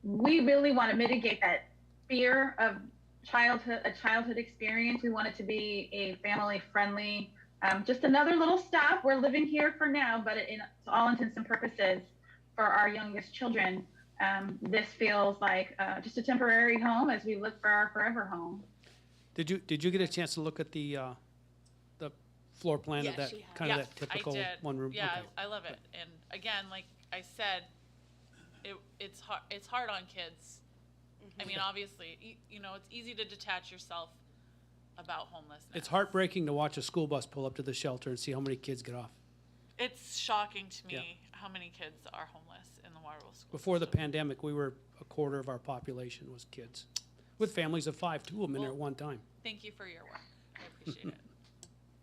we really want to mitigate that fear of a childhood experience. We want it to be a family friendly, just another little stop. We're living here for now, but to all intents and purposes for our youngest children, this feels like just a temporary home as we look for our forever home. Did you get a chance to look at the floor plan of that she has. kind of that typical I did. one room? Yeah, Okay. I love it. And again, like I said, it's hard. It's hard on kids. I mean, obviously, you know, it's easy to detach yourself about homelessness. It's heartbreaking to watch a school bus pull up to the shelter and see how many kids get off. It's shocking to me Yeah. how many kids are homeless in the Waterville school. Before the system. pandemic, we were a quarter of our population was kids, with families of 5, 2 of them in there at one time. Thank you for your work. I appreciate it.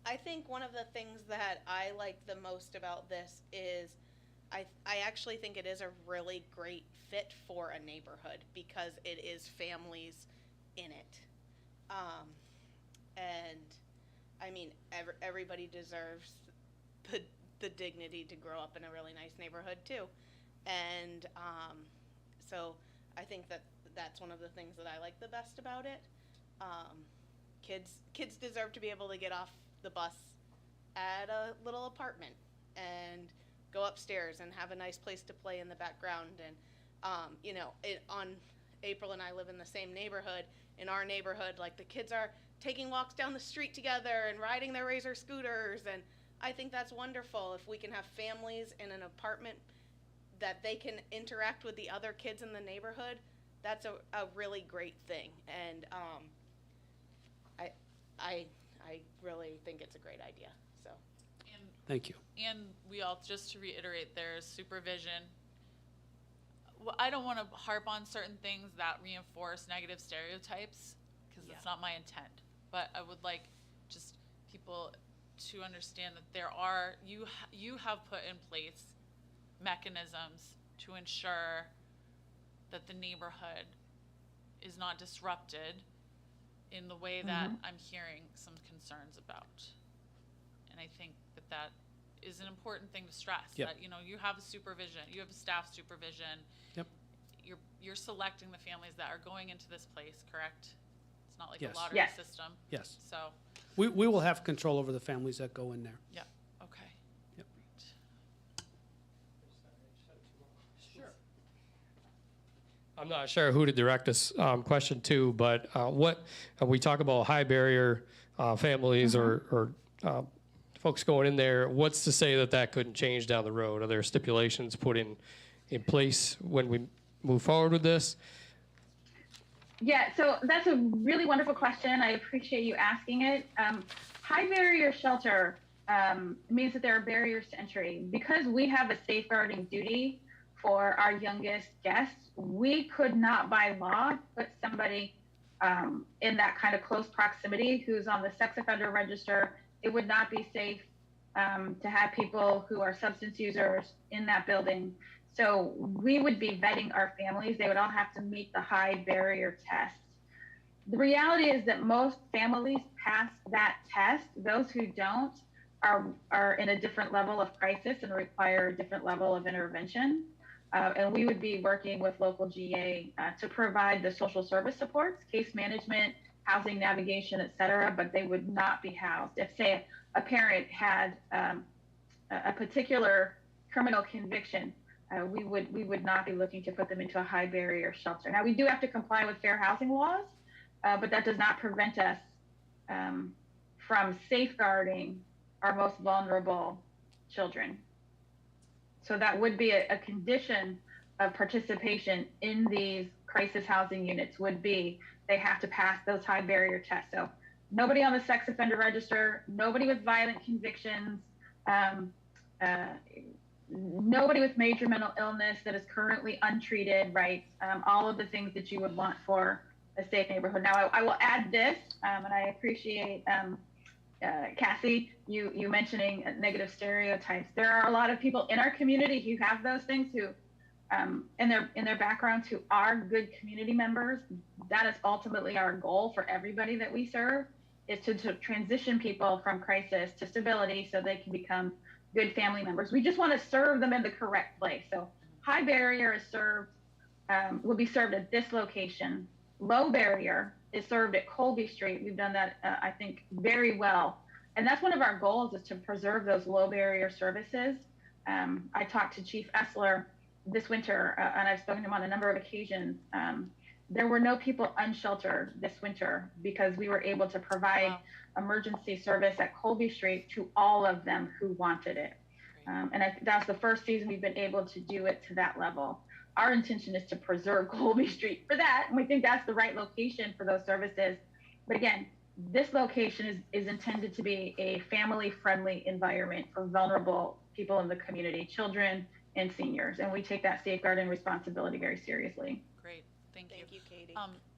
I think one of the things that I like the most about this is I actually think it is a really great fit for a neighborhood because it is families in it. And I mean, everybody deserves the dignity to grow up in a really nice neighborhood too. And so I think that's one of the things that I like the best about it. Kids deserve to be able to get off the bus at a little apartment and go upstairs and have a nice place to play in the background. And you know, April and I live in the same neighborhood. In our neighborhood, like, the kids are taking walks down the street together and riding their Razor scooters, and I think that's wonderful. If we can have families in an apartment that they can interact with the other kids in the neighborhood, that's a really great thing. And I really think it's a great idea. So. And, Thank you. and we all, just to reiterate, there's supervision. Well, I don't want to harp on certain things that reinforce negative stereotypes, because that's not my intent. But I would like just people to understand that there are, you have put in place mechanisms to ensure that the neighborhood is not disrupted in the way that I'm hearing some concerns about. And I think that that is an important thing to stress, Yep. that, you know, you have a supervision, you have a staff supervision. Yep. You're selecting the families that are going into this place, correct? It's not like Yes. a lottery Yes. system. Yes. So, We will have control over the families that go in there. yeah, okay. Yep. Sure. I'm not sure who to direct this question to, but what we talk about high barrier families or folks going in there. What's to say that that couldn't change down the road? Are there stipulations put in place when we move forward with this? Yeah, so that's a really wonderful question. I appreciate you asking it. High barrier shelter means that there are barriers to entry. Because we have a safeguarding duty for our youngest guests, we could not by law put somebody in that kind of close proximity who's on the sex offender register. It would not be safe to have people who are substance users in that building. So we would be vetting our families. They would all have to meet the high barrier test. The reality is that most families pass that test. Those who don't are in a different level of crisis and require a different level of intervention. And we would be working with local GA to provide the social service supports, case management, housing navigation, et cetera, but they would not be housed. If, say, a parent had a particular criminal conviction, we would not be looking to put them into a high barrier shelter. Now, we do have to comply with fair housing laws, but that does not prevent us from safeguarding our most vulnerable children. So that would be a condition of participation in these crisis housing units would be they have to pass those high barrier tests. So nobody on the sex offender register, nobody with violent convictions, nobody with major mental illness that is currently untreated, right? All of the things that you would want for a safe neighborhood. Now, I will add this, and I appreciate Cassie, you mentioning negative stereotypes. There are a lot of people in our community who have those things who, in their backgrounds, who are good community members. That is ultimately our goal for everybody that we serve, is to transition people from crisis to stability so they can become good family members. We just want to serve them in the correct place. So high barrier is served, will be served at this location. Low barrier is served at Colby Street. We've done that, I think, very well. And that's one of our goals, is to preserve those low barrier services. I talked to Chief Essler this winter, and I've spoken to him on a number of occasions. There were no people unsheltered this winter because we were able to provide emergency service at Colby Street to all of them who wanted it. And that's the first season we've been able to do it to that level. Our intention is to preserve Colby Street for that, and we think that's the right location for those services. But again, this location is intended to be a family-friendly environment for vulnerable people in the community, children and seniors, and we take that safeguarding responsibility very seriously. Great, thank you. Thank you, Katie.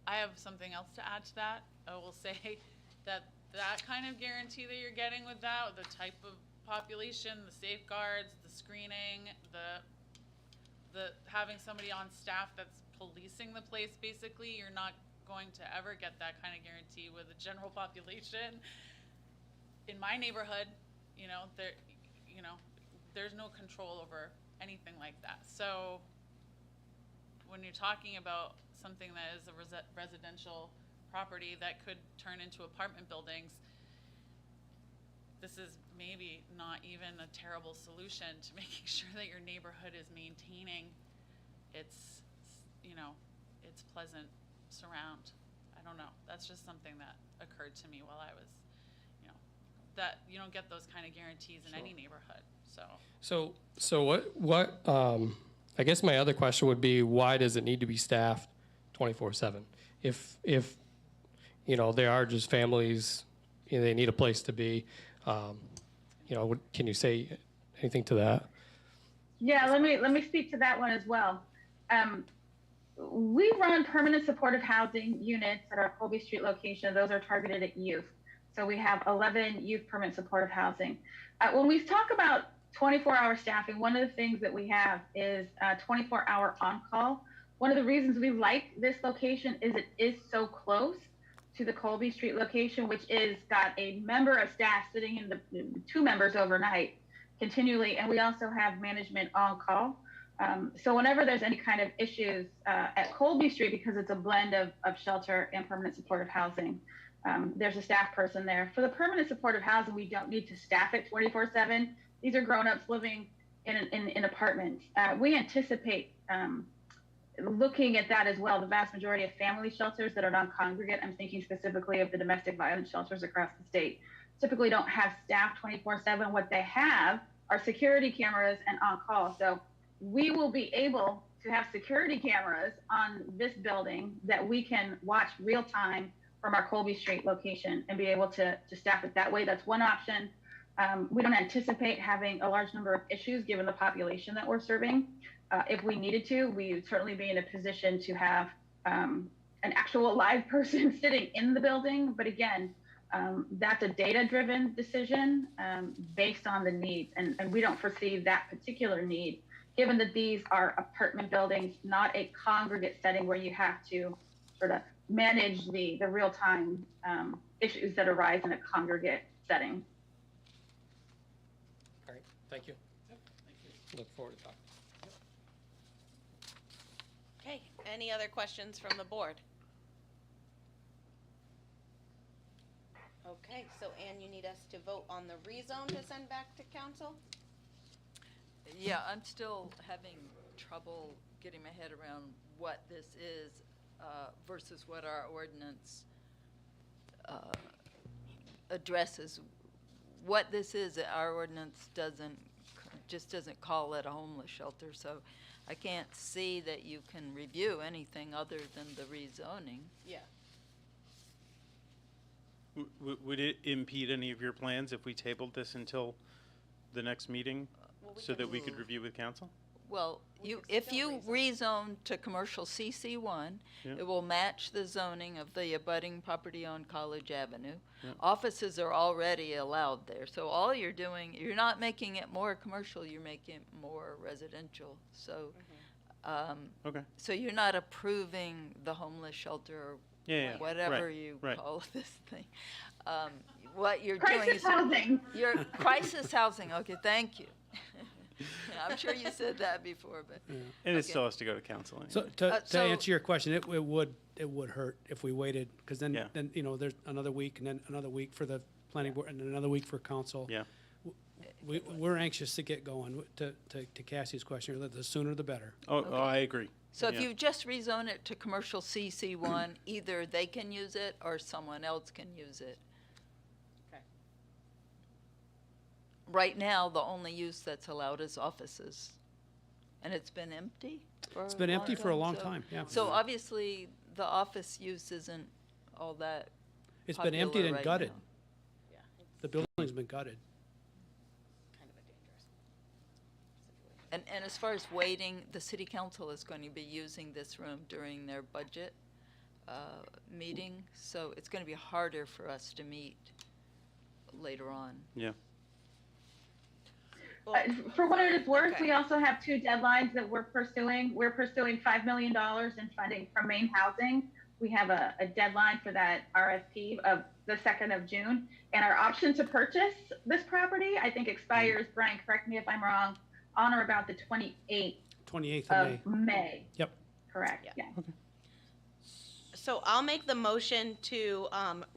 I have something else to add to that. I will say that kind of guarantee that you're getting with that, the type of population, the safeguards, the screening, the having somebody on staff that's policing the place, basically, you're not going to ever get that kind of guarantee with the general population. In my neighborhood, there's no control over anything like that. So when you're talking about something that is a residential property that could turn into apartment buildings, this is maybe not even a terrible solution to making sure that your neighborhood is maintaining its it's pleasant surround. I don't know. That's just something that occurred to me while I was, that you don't get those kind of guarantees in any neighborhood. So what, I guess my other question would be, why does it need to be staffed 24/7? If, there are just families, they need a place to be, can you say anything to that? Yeah, let me speak to that one as well. We run permanent supportive housing units at our Colby Street location. Those are targeted at youth. So we have 11 youth permanent supportive housing. When we talk about 24-hour staffing, one of the things that we have is 24-hour on-call. One of the reasons we like this location is it is so close to the Colby Street location, which is got a member of staff sitting in the 2 members overnight continually, and we also have management on-call. So whenever there's any kind of issues at Colby Street, because it's a blend of shelter and permanent supportive housing, there's a staff person there. For the permanent supportive housing, we don't need to staff it 24/7. These are grown-ups living in apartments. We anticipate looking at that as well. The vast majority of family shelters that are non-congregate, I'm thinking specifically of the domestic violence shelters across the state, typically don't have staff 24/7. What they have are security cameras and on-call. So we will be able to have security cameras on this building that we can watch real time from our Colby Street location and be able to staff it that way. That's one option. We don't anticipate having a large number of issues given the population that we're serving. If we needed to, we would certainly be in a position to have an actual live person sitting in the building. But again, that's a data-driven decision based on the needs. And we don't foresee that particular need, given that these are apartment buildings, not a congregate setting where you have to sort of manage the real-time issues that arise in a congregate setting. All right, thank you. Look forward to talking. Okay, any other questions from the board? Okay, so Ann, you need us to vote on the rezone to send back to council? Yeah, I'm still having trouble getting my head around what this is versus what our ordinance addresses. What this is, our ordinance just doesn't call it a homeless shelter, so I can't see that you can review anything other than the rezoning. Yeah. Would it impede any of your plans if we tabled this until the next meeting so that we could review with council? Well, if you rezone to commercial CC1, Yeah. it will match the zoning of the abutting property on College Avenue. Yeah. Offices are already allowed there, so all you're doing, you're not making it more commercial, you're making it more residential. So, Okay. so you're not approving the homeless shelter or whatever right, you right. call this thing. What you're Crisis doing is housing. You're crisis housing. Okay, thank you. I'm sure you said that before, but And it still has to go to council. Anyway. So to so- answer your question, it would hurt if we waited, because then there's another week and then another week for the planning board and then another week for council. Yeah. We're anxious to get going. To Cassie's question, the sooner the better. Oh, I agree. So if Yeah. you just rezone it to commercial CC1, either they can use it or someone else can use it. Okay. Right now, the only use that's allowed is offices. And it's been empty for It's been empty for a long time, yeah. So obviously, the office use isn't all that It's been emptied popular and right gutted. now. Yeah, it's The building's been gutted. kind of a dangerous situation. And as far as waiting, the city council is going to be using this room during their budget meeting, so it's going to be harder for us to meet later on. Yeah. For what it is worth, Okay. we also have 2 deadlines that we're pursuing. We're pursuing $5 million in funding from Maine Housing. We have a deadline for that RFP of the 2nd of June. And our option to purchase this property, I think expires, Brian, correct me if I'm wrong, on or about the 28th 28th of May. of May. Yep. Correct, yeah. So I'll make the motion to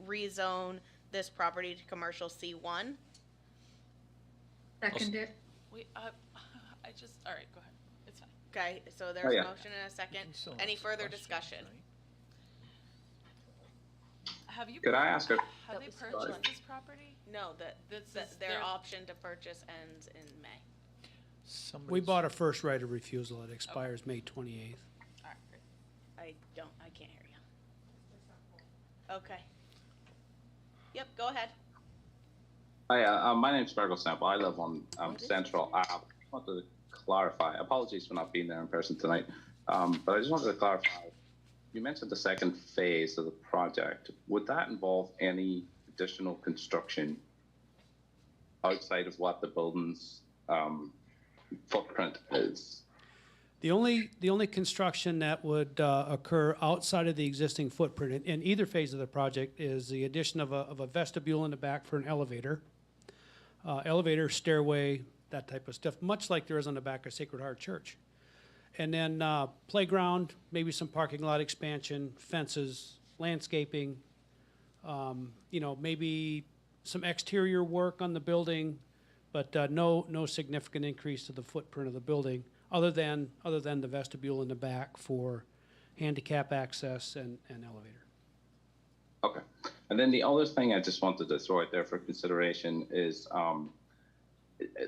rezone this property to commercial C1. Second it. I just, all right, go ahead. It's fine. Okay, so there's yeah. a motion and a second. still Any ask further questions, discussion? Have you? Could I ask a, Have they purchased this property? No, This is their their- option to purchase ends in May. We Somebody's- bought a first right of refusal. It expires May 28th. All right, great. I can't hear you. Okay. Yep, go ahead. Hi, my name's Fergal Sample. I live on Central Ave. I wanted to clarify. Apologies for not being there in person tonight, but I just wanted to clarify. You mentioned the second phase of the project. Would that involve any additional construction outside of what the building's footprint is? The only construction that would occur outside of the existing footprint in either phase of the project is the addition of a vestibule in the back for an elevator. Elevator, stairway, that type of stuff, much like there is on the back of Sacred Heart Church. And then playground, maybe some parking lot expansion, fences, landscaping, maybe some exterior work on the building, but no significant increase to the footprint of the building, other than the vestibule in the back for handicap access and elevator. Okay. And then the other thing I just wanted to throw out there for consideration is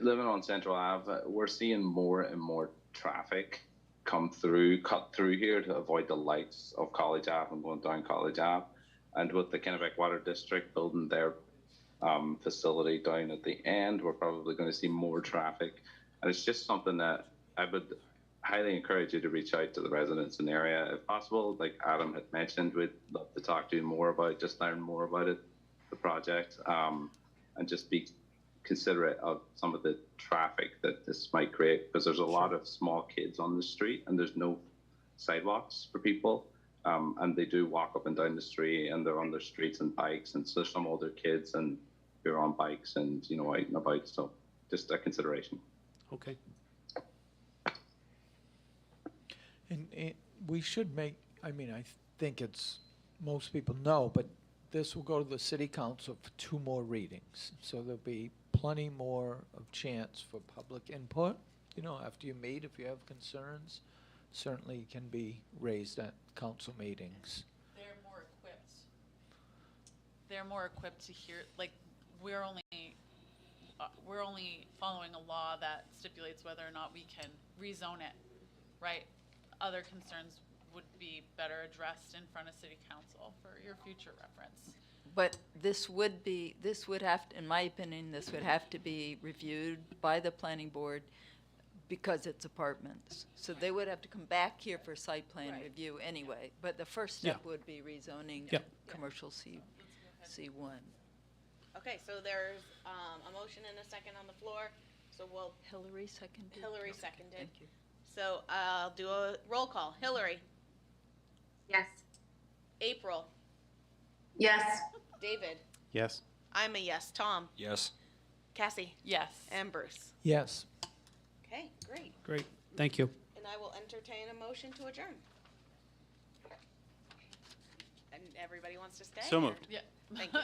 living on Central Ave, we're seeing more and more traffic cut through here to avoid the lights of College Ave and going down College Ave. And with the Kennebec Water District building their facility down at the end, we're probably going to see more traffic. And it's just something that I would highly encourage you to reach out to the residents in the area if possible. Like Adam had mentioned, we'd love to talk to you more about, just learn more about it, the project, and just be considerate of some of the traffic that this might create, because there's a lot of small kids on the street and there's no sidewalks for people, and they do walk up and down the street and they're on their streets and bikes, and so there's some older kids and who are on bikes and out and about, so just a consideration. Okay. And we should make, I think most people know, but this will go to the city council for 2 more readings. So there'll be plenty more of chance for public input. After you meet, if you have concerns, certainly can be raised at council meetings. They're more equipped to hear, like, we're only following a law that stipulates whether or not we can rezone it, right? Other concerns would be better addressed in front of city council for your future reference. But this would have to, in my opinion, this would have to be reviewed by the planning board because it's apartments. So they would have to come back here for site plan review anyway. But the first step would be rezoning commercial C1. Okay, so there's a motion and a second on the floor. So Hillary seconded. Hillary seconded. Thank you. So I'll do a roll call. Hillary. Yes. April. Yes. David. Yes. I'm a yes. Tom. Yes. Cassie. Yes. And Bruce. Yes. Okay, great. Great. Thank you. And I will entertain a motion to adjourn. And everybody wants to stay? So or- moved. Yeah. Thank you.